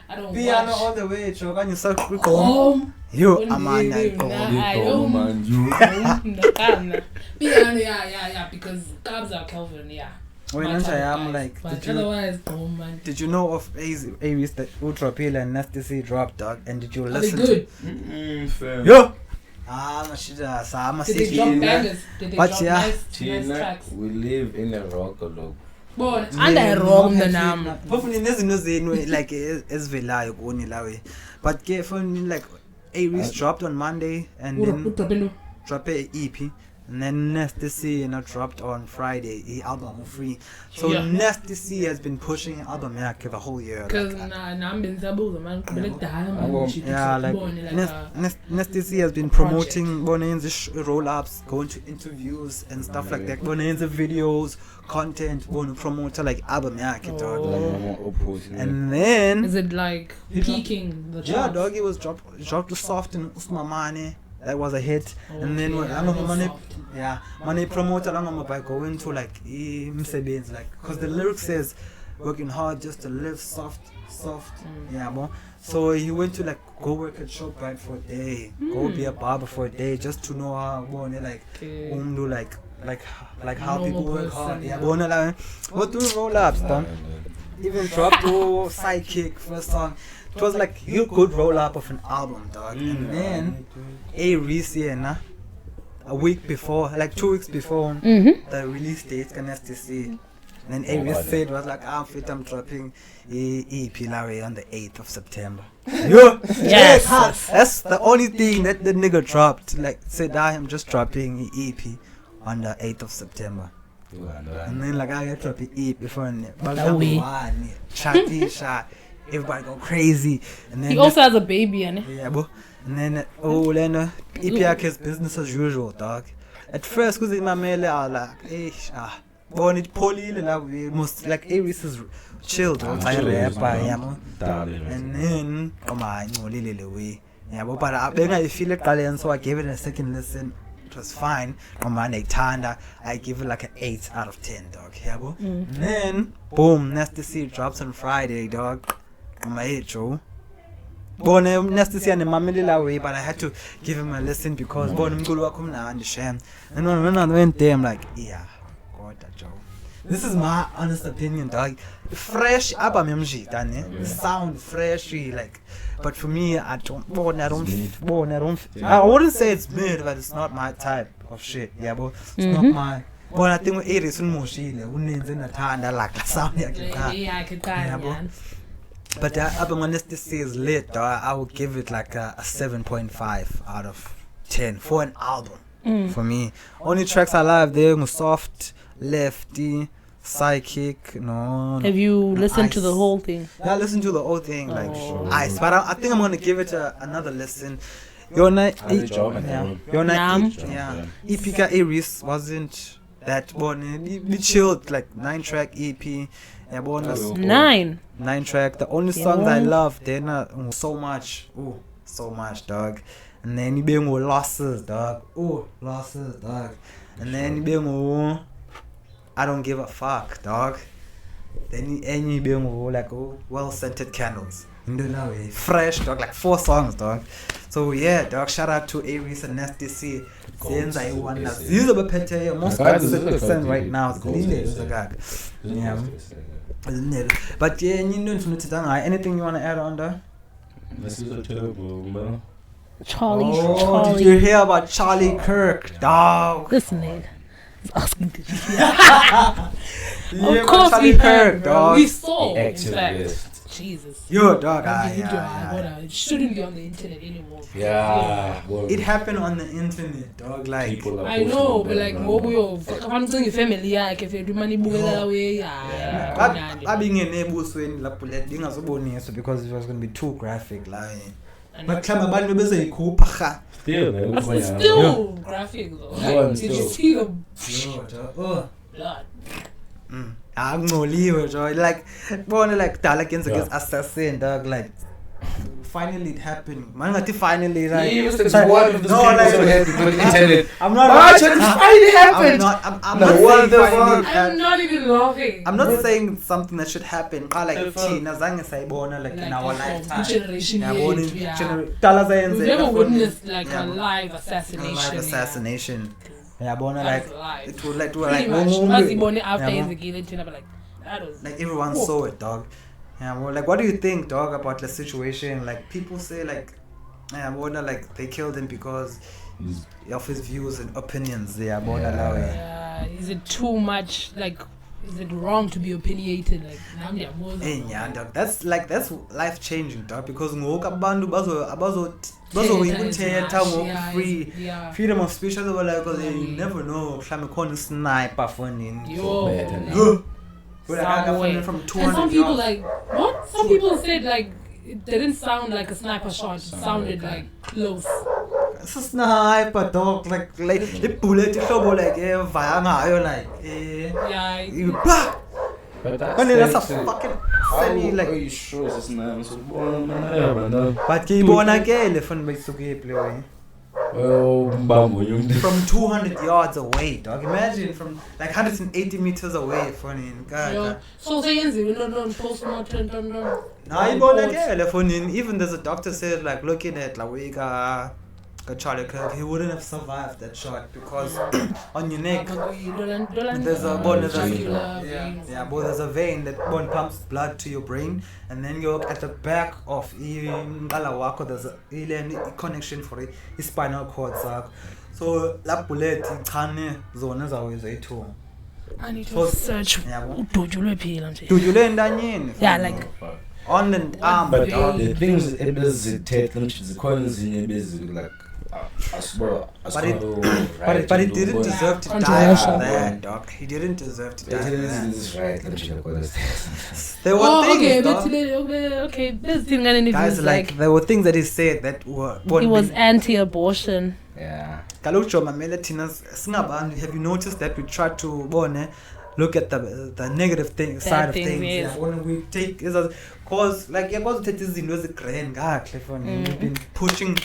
I don't Piano watch. all the way, Joe. Can you suck? Yo, I'm on that. Piano, yeah, because Cubs are Kelvin, yeah. When I'm like, otherwise, man. Did you know of A-Reese that Ultra Pale and Nasty C dropped, dog? And did you Are they listen good? Fam. Yo! Did they drop bangers? Did they But drop yeah. nice tracks? We live in a rock log. Bon, and I wrong the name. Hopefully nezinto zenu like ezivelayo kuni lawe. But ke for like A-Reese dropped on Monday, and then drop a EP. And then Nasty C dropped on Friday, the album Free. So Nasty C has been pushing album the whole year. Because Nasty C has been promoting Bonen's roll-ups, going to interviews and stuff like that. Bonen's videos, content, going to promote like album And then is it like peaking the charts? Yeah, dog, it was dropped to Soft and Usmamane. That was a hit. And then when money promote along by going to like like, because the lyric says working hard just to live soft. So he went to like go work at ShopRite for a day, go be a barber for a day, just to know how do like how people work hard. What do roll-ups, done? Even dropped to Sidekick first song. It was like you could roll up of an album, dog. And then A-Reese, a week before, like 2 weeks before the release date, Nasty C. And then A-Reese said was like, I'm dropping EP on the 8th of September. Yes, that's the only thing that the nigga dropped. Like said, I am just dropping EP on the 8th of September. And then like I dropped the EP before shot. Everybody go crazy, and then he also has a baby, and then EPRK's business as usual, dog. At first, because my mail are like, born it poly, most like A-Reese is chill, dog. And then but I feel it, so I gave it a second listen. It was fine. I give it like an 8 out of 10, dog. And then boom, Nasty C drops on Friday, dog. My age, Nasty C and the way, but I had to give him a listen because and when I went there, I'm like, yeah, God, that Joe. This is my honest opinion, dog. Fresh album, sound fresh, like. But for me, I wouldn't say it's mid, but it's not my type of shit. It's not my. But I think it is more shit. Like sound. But the album when this is lit, I would give it like a 7.5 out of 10 for an album. For me, only tracks I love there was Soft, Lefty, Psychic. No. Have you listened to the whole thing? Yeah, I listened to the whole thing, like Ice. But I think I'm gonna give it another listen. Your night, Epika A-Reese wasn't that one. We chilled, like 9-track EP. Yeah, bonus 9 track. The only songs I love, they're not so much, dog. And then you being losses, dog. Losses, dog. And then you being I don't give a fuck, dog. Then you being like well-scented candles. Fresh, dog. Like 4 songs, dog. So yeah, dog. Shout out to A-Reese and Nasty C. Since I won that, these are the most consistent right now. But yeah, anything you want to add on there? Charlie. Did you hear about Charlie Kirk, dog? Listen, nigga. Asking to Of course we heard, dog. We saw, in fact. Jesus. Yo, dog. It shouldn't be on the internet anymore. It happened on the internet, dog. Like I know, but like, I'm saying family, if you do money, I being a neighbor, so in La Poulette, because it was going to be too graphic, like. But come on, we busy cool. Still graphic though. Did you see the blood? I'm no Leo, like, against assassin, dog, like. Finally it happened. Man, finally, right? I'm not. Finally happened. I'm not even laughing. I'm not saying something that should happen. Like Tina Zanga Saibona, like in our lifetime. Generation. We've never witnessed like a live assassination. Yeah, like it would like like everyone saw it, dog. Yeah, well, like, what do you think, dog, about the situation? Like, people say, like, they killed him because of his views and opinions. Is it too much? Like, is it wrong to be opinionated? Like, dog. That's life changing, dog. Because bandu bazokuyithetha free yeah. freedom of speech they were like because you never know mhlawumbe khona sniper fonini Somewhere. from And 200 some people yards. like what? Some people said like it didn't sound like a sniper shot. It sounded like close. It's a sniper dog like the bullet ihlobo like vaya ngayo like Yeah. you bah But that's a fucking funny how like are you sure it's not so man? but ke ibona ke le fun bayisuke play Well, mbambo yung from 200 yards away dog imagine from like 180 meters away funny Yeah. So say no postmortem no. na ibona ke le fun even there's a doctor said like looking at Lawika Charlie Kirk, he wouldn't have survived that shot because on your neck there's a bone there's a vein that bone pumps blood to your brain, and then you're at the back of Ngalawako there's a connection for it spinal cord so that bullet ichane zona zawo ezo2 I need to search udojulwe phila nje. dujule endanyeni Yeah, like on the arm but the things ebezithethe nje zikhona ezinye bezi like but he didn't deserve to die for that, dog. He didn't deserve to die for that. Is right. Let me check what this. There were things, dog. okay. This thing and Guys, like there were things that he said that were. He was anti-abortion. Yeah. Kalocho mamele thina singabantu. Have you noticed that we try to look at the negative side of things? Yes. Yeah, when we take cause like because it is izinto ezigrand kahle phone. We've been pushing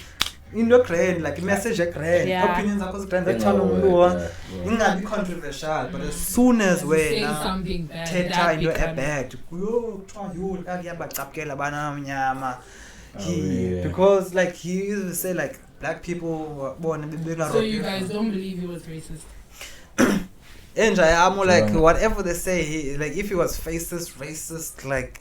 into grand like message grand opinions zakho zigrand ethwala umuntu ingabi controversial but as soon as wena something bad thetha into bad kuthiwa yule kuyabacapukela bana amnyama because like he used to say like black people bona bebeka so you guys don't believe he was racist I'm like whatever they say he, like if he was racist like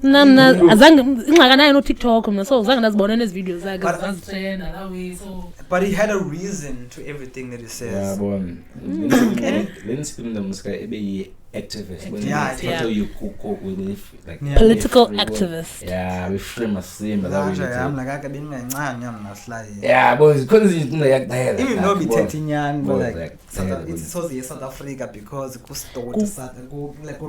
Namna azange ingxakanayo no TikTok mina so uzange nazibona nezi videos zakhe zazitrenda lawe so but he had a reason to everything that he says. Yeah, bon. Let's spin the musika ebe activist. Yeah. You cook with like political activist. Yeah, we frame a same I'm like akabengancane ngamnahlaya. Yeah, boys, because it's like that. Even though be Tetinian but like it's so South Africa because like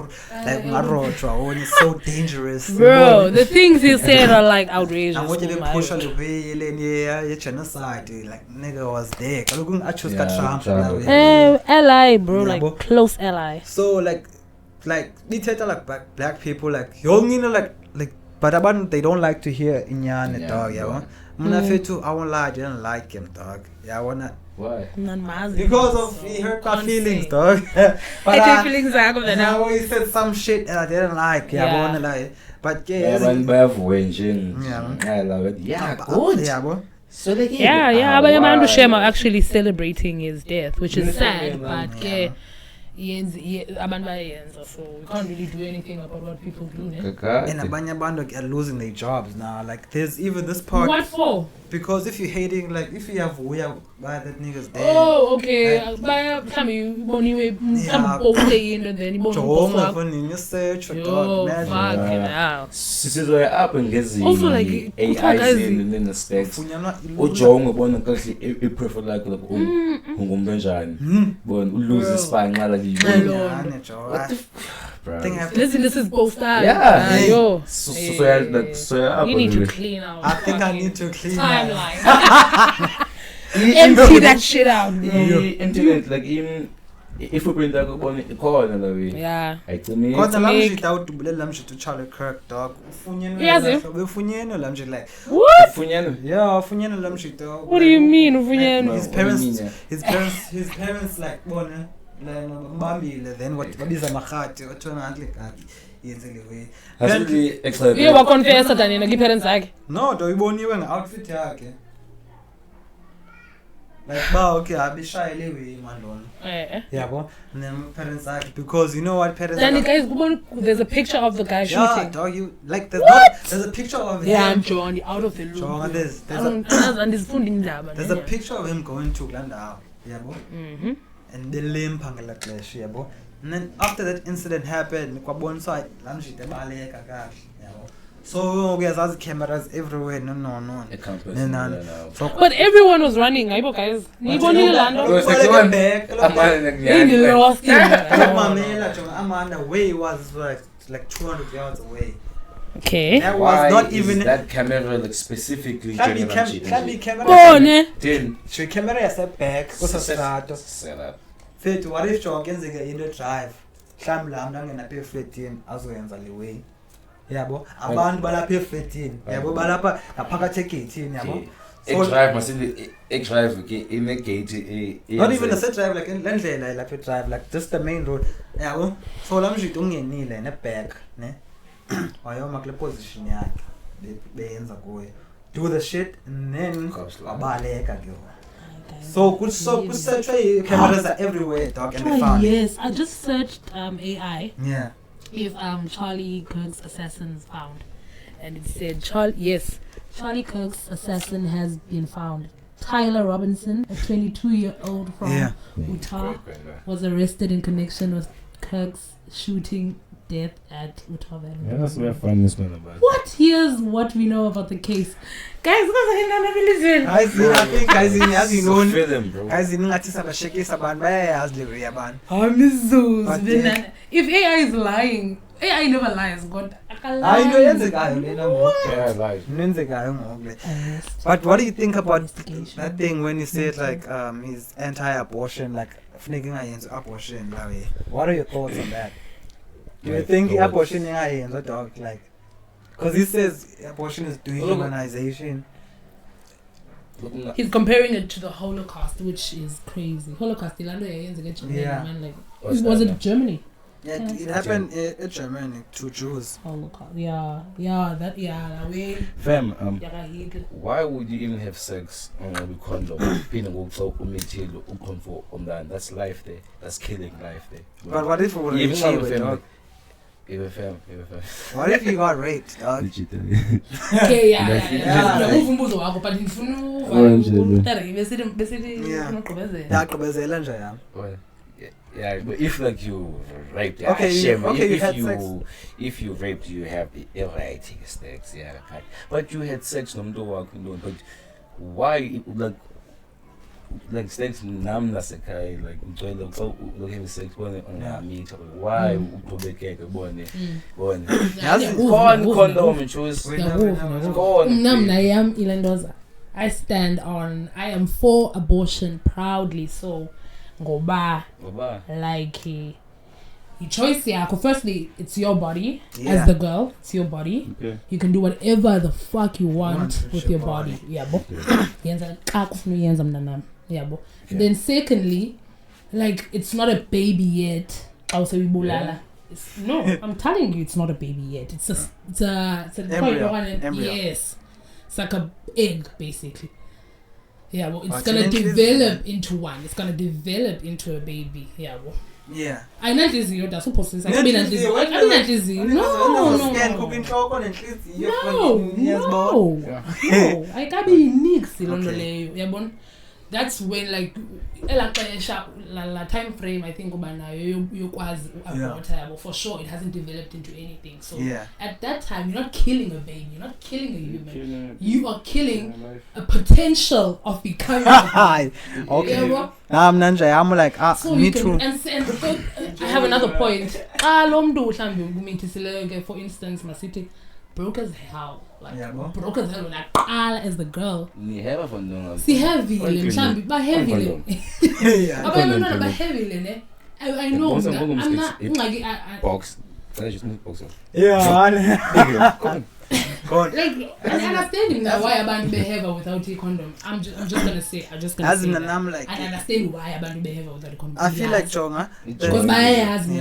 Marotwa on is so dangerous. Bro, the things he said are like outrageous. And what you push on the way le genocide like nigga was there. Kaloku achus ka Trump. Ally bro, like close ally. So like we tell like black people like young like but abantu they don't like to hear inyane dog yabo. Mina fethu I won't lie, I didn't like him dog. Yeah, I wanna why? Because of he hurt my feelings dog. But I feelings I he said some shit and I didn't like. Yeah, I wanna lie. But yeah, good. Yeah, bro. So they abanye abantu shema actually celebrating his death, which is sad, but abantu bayenza, so we can't really do anything about what people do. And abanye abantu are losing their jobs now. Like there's even this part. What for? Because if you're hating, like if you have why that nigga's dead. Oh, okay. Baya mhlawumbe iboniwe mhlawumbe poste into then ibona fonini search for dog imagine. Sizwe up ngezi Also like AI in the specs. Ujonge ubona kahle I prefer like ungumuntu njani. Bona ulose spine nxa la This is both sides. Yeah. Yo. So you need to clean out. I think I need to clean timeline. Empty that shit out. Internet like even if we bring that up on the corner la way. Yeah. To me. Kodwa lamshit awudubulela lamshit to Charlie Kirk dog. Ufunyeno lamshit like. What? Ufunyeno? Yeah, ufunyeno lamshit. What do you mean ufunyeno? His parents like bona mbambile then what babiza makhati wathona like yenzeliwe. Actually excited. You wa confess that nina ki parents yakhe? No, do iboniwe ngeoutfit yakhe. Like okay abishayelewe mandona. Yabo. And then parents like because you know what parents then guys there's a picture of the guy shooting. Yeah, dog, you like there's a picture of him. Yeah, I'm John out of the loop. John, there's a picture of him going to Glandau. Yabo. And the limp angela clash, and then after that incident happened, kwabonisa lamshite baleka kahle, yabo. So there's cameras everywhere. No. It can't No, no. now. So But everyone was running, guys. Nibonile lando. It was like They lost him. Amanda way was like 200 yards away. Okay. That why was not is even that camera like specifically can be generated? camera. Bone. Then So camera yasebhack kusastart. set up. Fethu what if John kenzeke into drive? Mhlawumbe la mna ngenapha efletini azoyenza le way. Yabo abantu balapha efletini. Yabo balapha ngaphakathi egate yabo. Drive must drive in the gate. Not even a set drive like lendlela lapha drive like just the main road. Yabo. So la mshito ungenile ne back, ne? Wayoma kule position yakhe beyenza kuye. Do the shit and then abaleka ke. So search cameras are everywhere, dog, and they found it. Yes, I just searched AI. Yeah. If Charlie Kirk's assassin's found, and it said Charlie Kirk's assassin has been found. Tyler Robinson, a 22-year-old from Utah, was arrested in connection with Kirk's shooting death at Utah Valley. Yeah, that's where fun this one about. What? Here's what we know about the case. Guys, I think guys as you know, Film, bro. guys ngathi sabashekisa abantu bayayazi le way yabantu. If AI is lying, AI never lies, God. Hayi into yenzekayo lena ngoku. Yeah, like. Nenzekayo ngoku le. But what do you think about that thing when he said like he's anti-abortion, like funeka ingayenzi abortion la way? What are your thoughts on that? Do you think abortion ingayenzi dog like? Because he says abortion is dehumanization. He's comparing it to the Holocaust, which is crazy. Holocaust, man, like, was it Germany? Yeah, it happened in Germany to Jews. Holocaust, that way. Fam, why would you even have sex with condom? That's life there. That's killing life there. But what if we were dog? Even fam. What if you got raped, dog? Okay, Yeah, but if like you raped, okay, if you raped, you have the right sex, yeah. Okay. But you had sex, but why like sex nam nasekhaya like ucela lokho sex bone ongamitha why uqhubekeke bone condom choose I stand on I am for abortion proudly so ngoba like choice yakho firstly it's your body as the girl it's your body you can do whatever the fuck you want with your body yabo yenza xa kufuna uyenza mnanami yabo then secondly like it's not a baby yet awusebulala no I'm telling you it's not a baby yet it's a embryo. Yes it's like a egg basically it's gonna develop into one it's gonna develop into a baby yeah ayinanhliziyo da supposed ayinanhliziyo no ayikabi yinix lonto leyo yabona that's when like elaxesha la time frame I think uba nayo yokwazi aborta yabo for sure it hasn't developed into anything so at that time you're not killing a baby you're not killing a human you are killing a potential of becoming a okay I'm like so me too and so, I have another point lo mntu mhlambi umithisileke for instance masithi broke as hell like broke as hell naqala as the girl niheva fondonga sihevile mhlambi bahevile abantwana bahevile ne I know I'm not like box just box like I understand now why abantu behave without a condom I'm just gonna say as in I'm like I understand why abantu behave without a condom I feel like Jonga because bayazi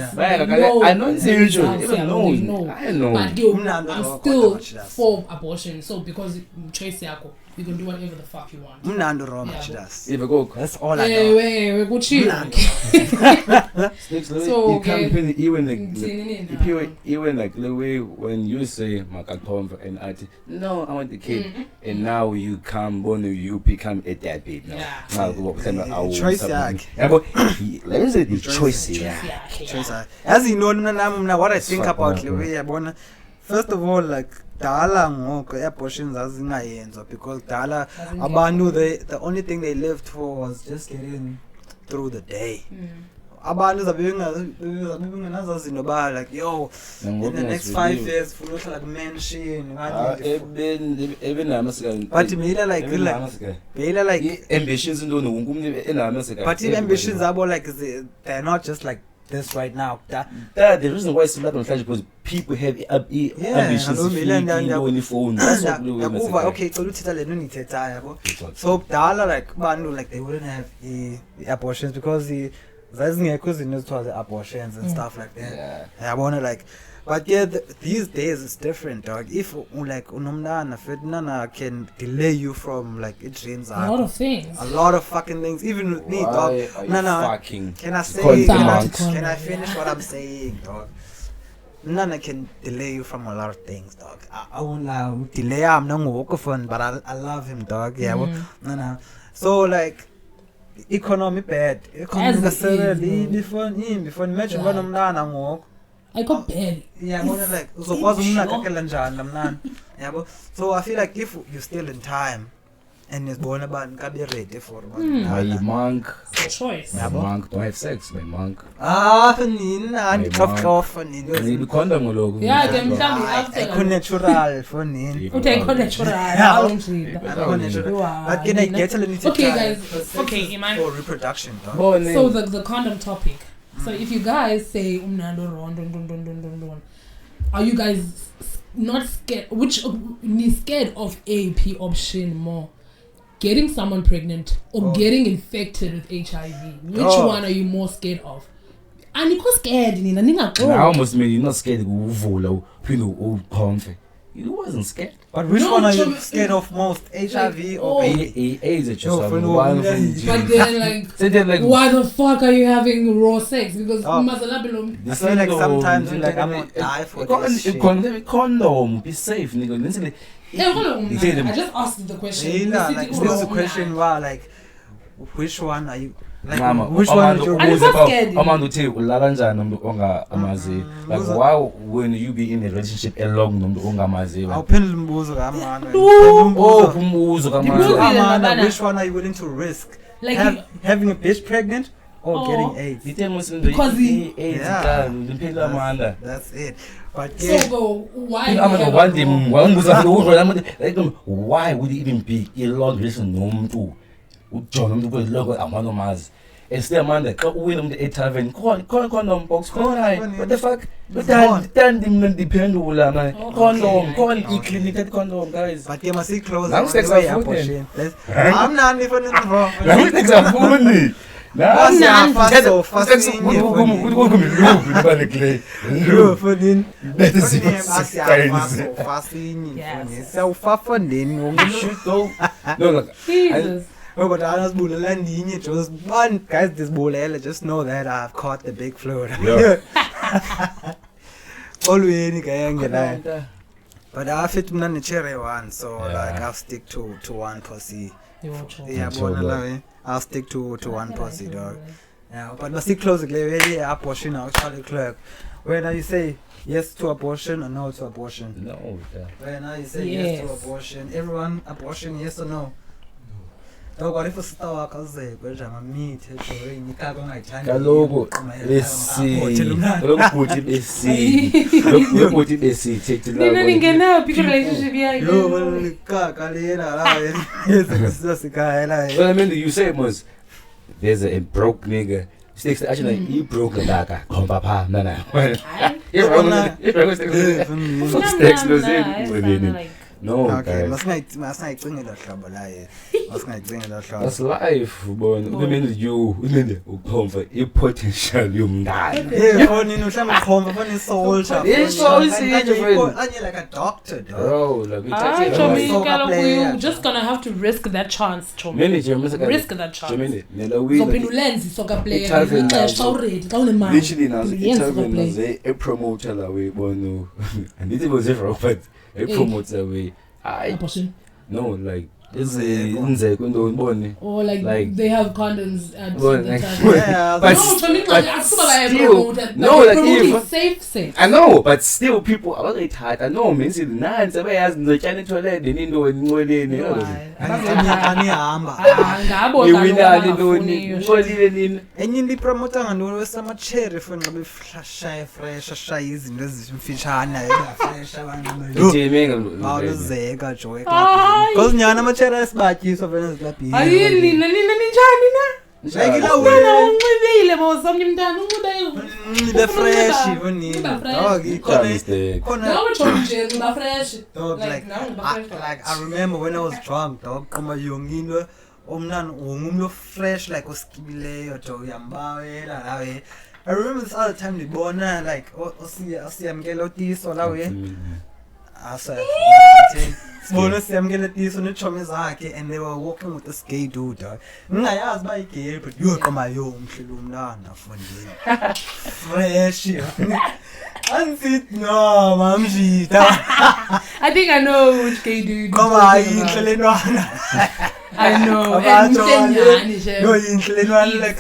I know it's usual I know but I'm still for abortion so because choice yako you can do whatever the fuck you want mnando Roma chidas that's all I know we kuchila so you can't even like the way when you say makatomva and no I want the kid and now you come when you become a deadbeat now choice let's say the choice as you know what I think about the way yabona first of all, like dala ngoko abortions azingayenzwa because dala abantu the only thing they lived for was just getting through the day. Abantu zabebengenazazi noba like yo in the next 5 years full of like mansion but mila like ambitions into wonke umuntu enamaseka but ambitions abo like they're not just like this right now. The reason why it's not on flash because people have ambitions in phone. Okay, so so dala like bantu like they wouldn't have the abortions because the abortions and stuff like that. Yeah. I wanna like, but yeah, these days it's different, dog. If like unomnana fetnana can delay you from like it dreams a lot of things, a lot of fucking things. Even with me, dog. Nana, can I say? Can I finish what I'm saying, dog? Nana can delay you from a lot of things, dog. I won't lie, delay. I'm not walk fun, but I love him, dog. Yeah, Nana. So like. Economy bad. Economy before imagine when umntana ngoko. Ayikho bad. Yeah, bona like uzokwazi ukunakekela njani lamntana. Yabo. So I feel like if you're still in time and isibona abantu kabe ready for my monk choice. My monk don't have sex, my monk. Fanina ndikhof fanina. Ni condom lokho. Yeah, ke mhlambi after natural fanina. Uthe natural. But can I get a little okay guys, okay, Iman. For reproduction. So the condom topic. So if you guys say umnando ron, are you guys not scared? Which is scared of AP option more? Getting someone pregnant or getting infected with HIV? Which one are you more scared of? And you got scared, Nina. I almost mean you're not scared of uvula, old comfy. You wasn't scared. But which one are you scared of most? HIV or AIDS? But then, like, why the fuck are you having raw sex? Because I feel like sometimes you're like, I'm gonna die for this shit. Condom, be safe, nigga. I just asked the question. Like, this is a question where, like, which one are you? Like, Mama, which one is your scared? Like, why when you be in a relationship along which one are you willing to risk? Like having a bitch pregnant or getting AIDS? Because that's it. But so why? Why would it even be a long relation? It's the man that got win the 8 tavern. Condom box. What the fuck? Depend on condom. Clinic condom, guys. But you must see close. I'm not even in Oh, but I was just one guys this bullet just know that I've caught the big float. But I fit on the cherry one, so like I'll stick to one pussy. Yeah, I'll stick to one pussy, dog. Yeah, but must stick close really abortion actually clerk. When you say yes to abortion or no to abortion? No. When you say yes to abortion, everyone abortion yes or no? Kaloku you say was there's a broke nigga. Sticks actually he broke the dagger. No, okay, that's life, but you for a potential young guy. Like a doctor, bro. You just gonna have to risk that chance, risk that chance. Literally now, a promoter away, and it was a promoter away. No, like Inzeko into ubone. Or like they have condoms at Well, the like- time. Yeah, But promoting safe sex. I know, but still people are very tired. I know, means it nines away as the Chinese toilet, they need to anihamba ngabo enye into ipromota ngantoni wesamacherry funa nxa beflashaye fresh ashaye izinto ezimfitshane fresh awaluzeka joy because nyana amacherry asibatyiswa vele zilabhile ayini nina ninjani na like ila wena unxibile mosomnye mntana the fresh bonina dog khona nawe chonje ngiba fresh dog like I remember when I was drunk dog qoma yongino omnana ungumlo fresh like oskibileyo to uyambawela lawe I remember this other time libona like osiyamkela utiso lawe asa sibona siyamkela utiso nechome zakhe and they were walking with this gay dude ngingayazi ba igay but yoqoma yo umhlelo umnana afundile fresh unfit no mamjita I think I know which gay dude qoma inhlelenwana I know no inhlelenwana like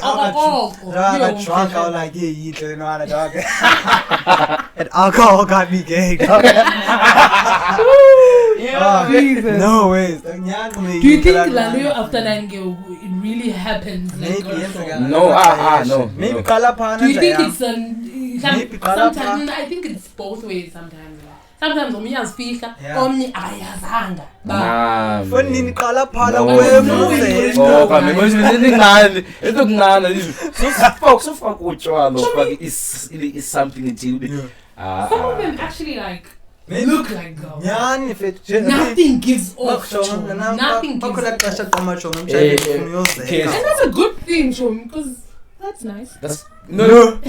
drunk out like inhlelenwana dog and alcohol got me gay dog. Jesus. No ways. Do you think Lalo after 9 girl it really happens like Maybe, yes, also? again. No. Maybe Kalapana. Do you think it's Maybe sometimes I think it's both ways sometimes. Sometimes omnye azifihla omnye ayazanga ba Funny Kalapana No, wemuze. Oh, kami manje ningani. Ezokunana lizo. So fuck utshwala fuck is something that you some of them actually like look like girls. Yani fit. Nothing gives off. Nothing gives off. Okay. And that's a good thing, Shom, because that's nice. That's no.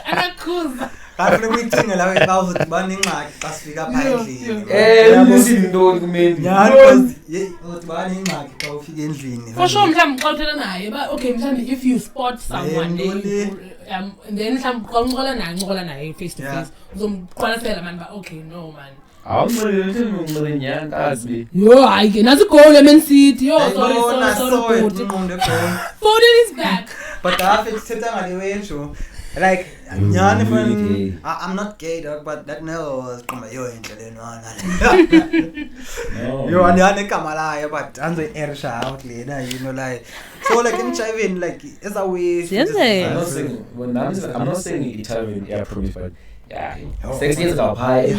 And that cool. Kanti weekthing la bawuthi baningxaki basifika phandle. Izinto kumeni. Yani because uthi baningxaki xa ufika endlini. For sure mhlawumbe uxoxela naye ba okay mhlawumbe if you spot someone and then mhlawumbe xa uncokola naye face to face uzomqwalasela man ba okay no man yo hayi ke nasi goal Man City yo sorry 40 is back but I think sitting on the way show like nyani fun I'm not gay dog but that was from yo inhlelenwana yo anyane kamala but anzo airsha out later you know like so like in Chivin like is a way I'm not saying Italian air promise but yeah sex is about high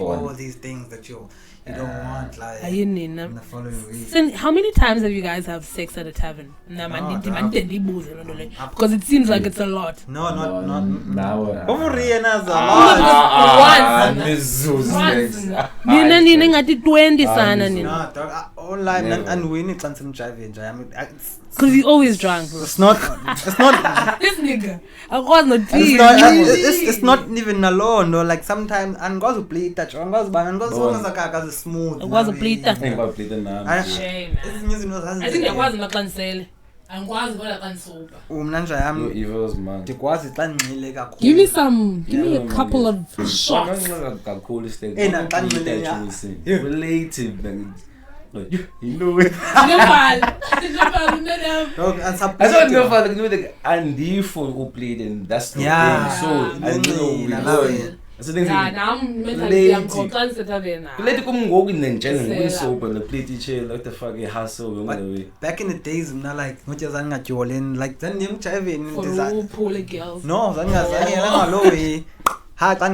all these things that you don't want like in the following week. So how many times have you guys have sex at a tavern? Because it seems like it's a lot. No, not now. Nina ngati 20 sana nina. Online and we need some driving. Because he's always drunk. It's not This nigga. I was not it's not even alone no like sometimes and goes to play touch and goes bang smooth. I was a play touch. Shame. I think I was not cancel. Angikwazi kodwa kansoba. Mina nje yami evils man. Ndikwazi xa ngcile kakhulu. Give me a couple of shots. Kakhulu stay. Xa ngcile relative you know it. I don't know if I know the Andifo who played and that's the thing. So I know that's the thing. Now I'm constantly tavern. Let it come go in the general sober the play teacher like the fucking hustle back in the days like not just ngajolin like then young Chivin poor girls. No zangazange ngalowi ha xa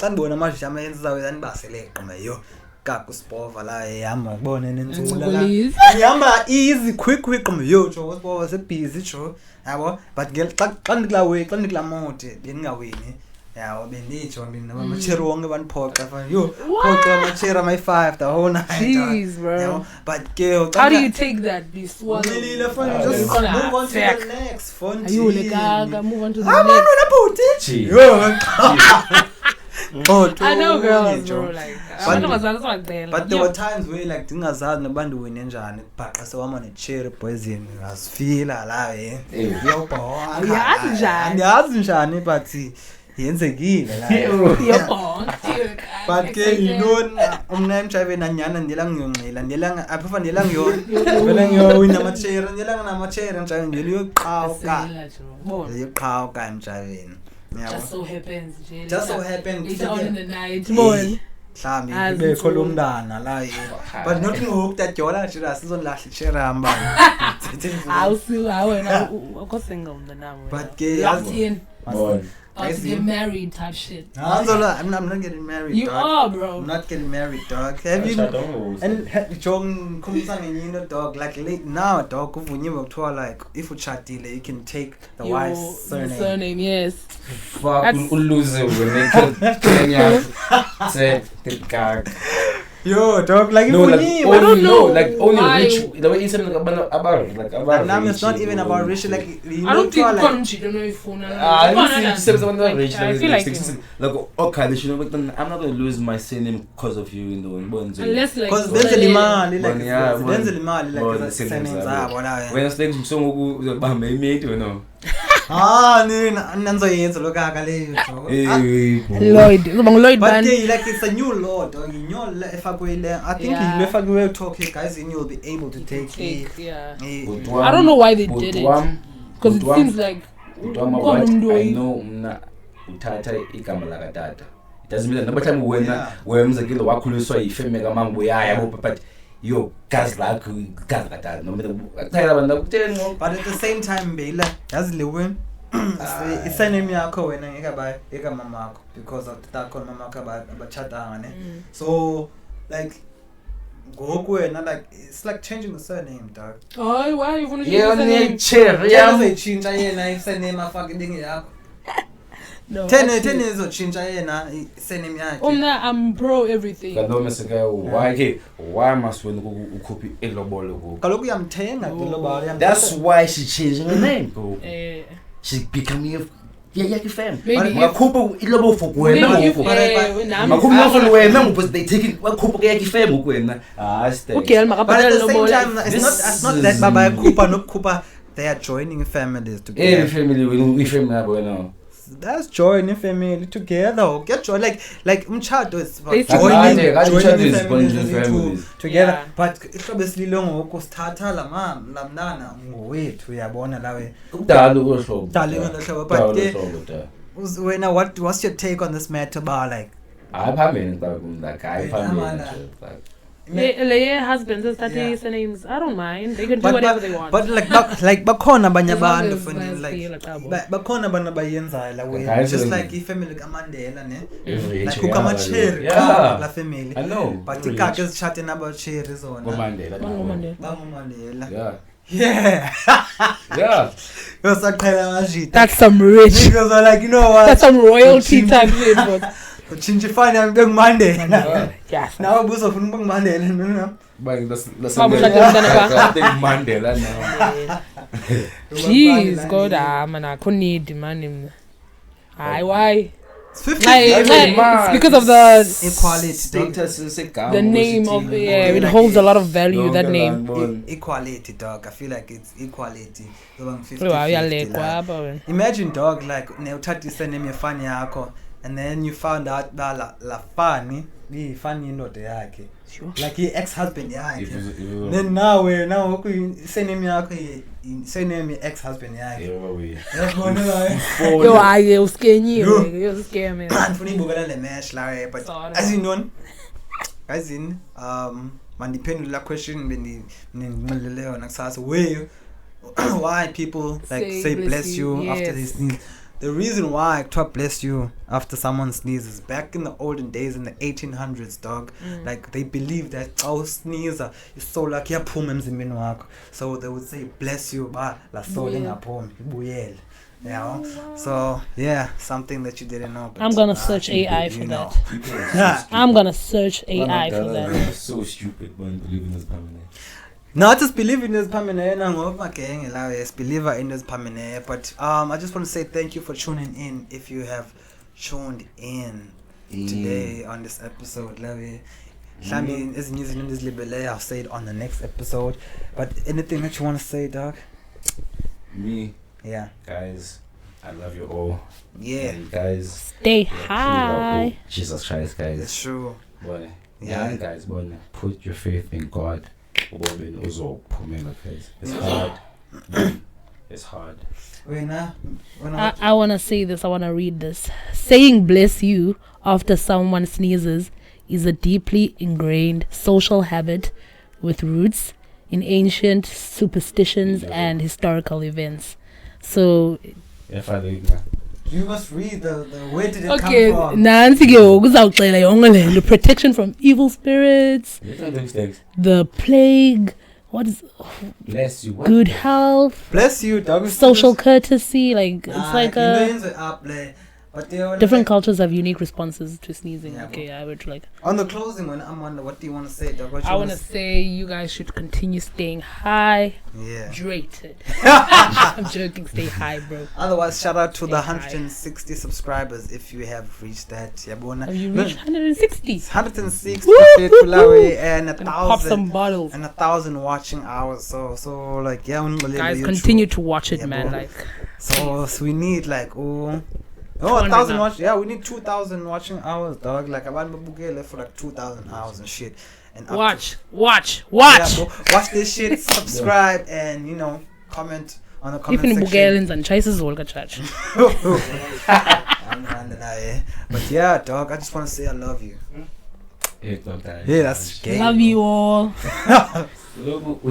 ndibona amajama yenzayo yanibaseleqa mayo kaku spova la ehamba ubone nentsula la ihamba easy quick yo jo spova se busy jo yabo but xa ndikla mode beningawini yabo benitsho mina amachero wonke baniphoxa fana yo phoxa amachero my 5 the whole night. Jeez bro yabo but girl how do you take that this one really just move on to the next phone ayule gaga move on to the next yo I know girls bro like but there were times where like dingazazi nabantu wena njani bhaqa sewama necherry poison ngasifila la yobona andiyazi njani but yenzekile la yobona but ke you know umna emjayiveni anyana ndiyela ngiyonxila ndiyela apha ndiyela vele ngiyowina amachere ndiyela ngamachere emjayiveni ndiyela uyoqhawuka uyoqhawuka emjayiveni just so happens later on in the night bon mhlambi bekho lo mntana la but not ngoku dadyola nje asizonilahla ichere hamba wena ukho single mntanami but ke locked in Bon. to get married type shit. I'm not getting married. You dog. are, bro. I'm not getting married, dog. Have you? And John comes dog. Like late now, dog. Like if you chatile, you can take the wife's surname. The surname, yes. Fuck, lose it when they say the guy. Yo, dog. Like no, if like, you only, I don't know like only why. rich. The way you said about now it's not even about rich. Like you I don't think like, country. Don't know if you rich. I feel like okay, they should know, but then I'm not gonna lose my surname because of you in the one. Unless like because there's a limali, like yeah, there's a limali, like the the surnames are. When I say so, my mate, you know. Nanzoyenza lokaka leyo. Lloyd, Lloyd but band. like it's a new law, dog. I think if we're talking, guys, and you'll be able to take it. Yeah. I don't know why they did it. Because it seems like I know uthatha igama laka tata. It doesn't mean that number time when umzekile wakhuliswa ifeme kaMama uyaya but yo gas like gas like that no matter but at the same time Bela yazi lewe isaname yakho wena ngeke eka mama yakho because of that kon mama yakho abachatanga ne so like ngoku wena like it's like changing the surname, dog. Oh, why you want to change the name? Chincha yena surname afake dingi yakho. No. 10 years ochincha yena surname yakhe. I'm pro everything. Why must we ukhuphi elobolo go? Kaloku uyamthenga elobolo. That's why she changed her name go. She becoming a fam. Makhupha ilobo for wena makhupha wena because they taking makhupha yaki fam ukwena. Okay, but at the same time it's not that baba yakhupha nokukhupha they are joining families together. Every family we family abo now. That's joining family together. Get joy like umchado is joining families together. Yeah. But ihlobesli longo kusithatha la mnana ngowethu uyabona lawe. Udala uhlobo. But wena what's your take on this matter about like? I husbands and surnames. I don't mind. They can do whatever they want. But like bakhona abanye abantu like bakhona abantu abayenzayo la way just like ifamily kaMandela ne like ukama cherry la family. I know. But ikake ezichathe naba cherry zona. Mandela. Yeah. Yeah. That's some rich. Because like you know what? That's some royalty type shit. But Chinchifani I'm Mandela. Yes. Now buso funa Mandela. But that's Mandela now. Jeez, God, man, I couldn't need money. Why? It's 50. It's because of the equality status, the name of it holds a lot of value. That name. Equality, dog. I feel like it's equality. 50, imagine, dog, like neuthatha name yefani yakho. And then you found out that la funny indoda yakhe. Like your ex-husband yakhe. Then now surname yakho surname ex-husband yakhe. Yo, I was scared you scare me. Funny bugala le mesh la but as you know guys mandiphendula question beningxeleleyo nakusasa why people like say bless you after they sneeze. The reason why Top bless you after someone sneezes, back in the olden days in the 1800s, dog, like they believed that sneezer is so like so they would say bless you, la so yeah, something that you didn't know. I'm gonna search AI for that. I'm gonna search AI for that. So stupid, man, believe in this family. Not just believe in this permanent, believer in this permanent. But I just want to say thank you for tuning in. If you have tuned in today on this episode, I'll say it on the next episode. But anything that you want to say, dog? Me, yeah, guys, I love you all. Yeah. And guys, Stay high. Jesus Christ, guys. It's true. Boy, Yeah. guys, boy, put your faith in God. Guys. It's hard. It's hard. I want to say this. I want to read this. Saying bless you after someone sneezes is a deeply ingrained social habit with roots in ancient superstitions and historical events. So, you must read the where did it okay, come from? nansi ke ukuzawuxela yonke le nto. Protection from evil spirits, the plague, what is bless you. What? good health, Bless you, dog. social courtesy. Like it's like a but they are different cultures have unique responses to sneezing. Yeah, Okay, I would like. on the closing one. I'm wondering what do you want to say, dog? What you I want wanna to say you guys should continue staying high, Yeah. hydrated. I'm joking. Stay high, bro. Otherwise, shout out to the Stay high. 160 subscribers if you have reached that. Yabona. Have you reached 160? 160 Woo, woo, Fulawi, and Gonna pop some 1,000 bottles. and 1,000 watching hours. So like yeah, Guys, YouTube. continue to watch it, Yeah, man. bro. Like, So we need like 200 1,000 now. watch. Yeah, we need 2,000 watching hours, dog. Like abantu babukele for like 2,000 hours and shit. And up watch. Yeah, bro. Watch this shit. Subscribe and comment on the comment Even section. Bugelins and Chases Volga Church. But yeah, dog. I just want to say I love you. Yeah, that's gay. Love you all. Look,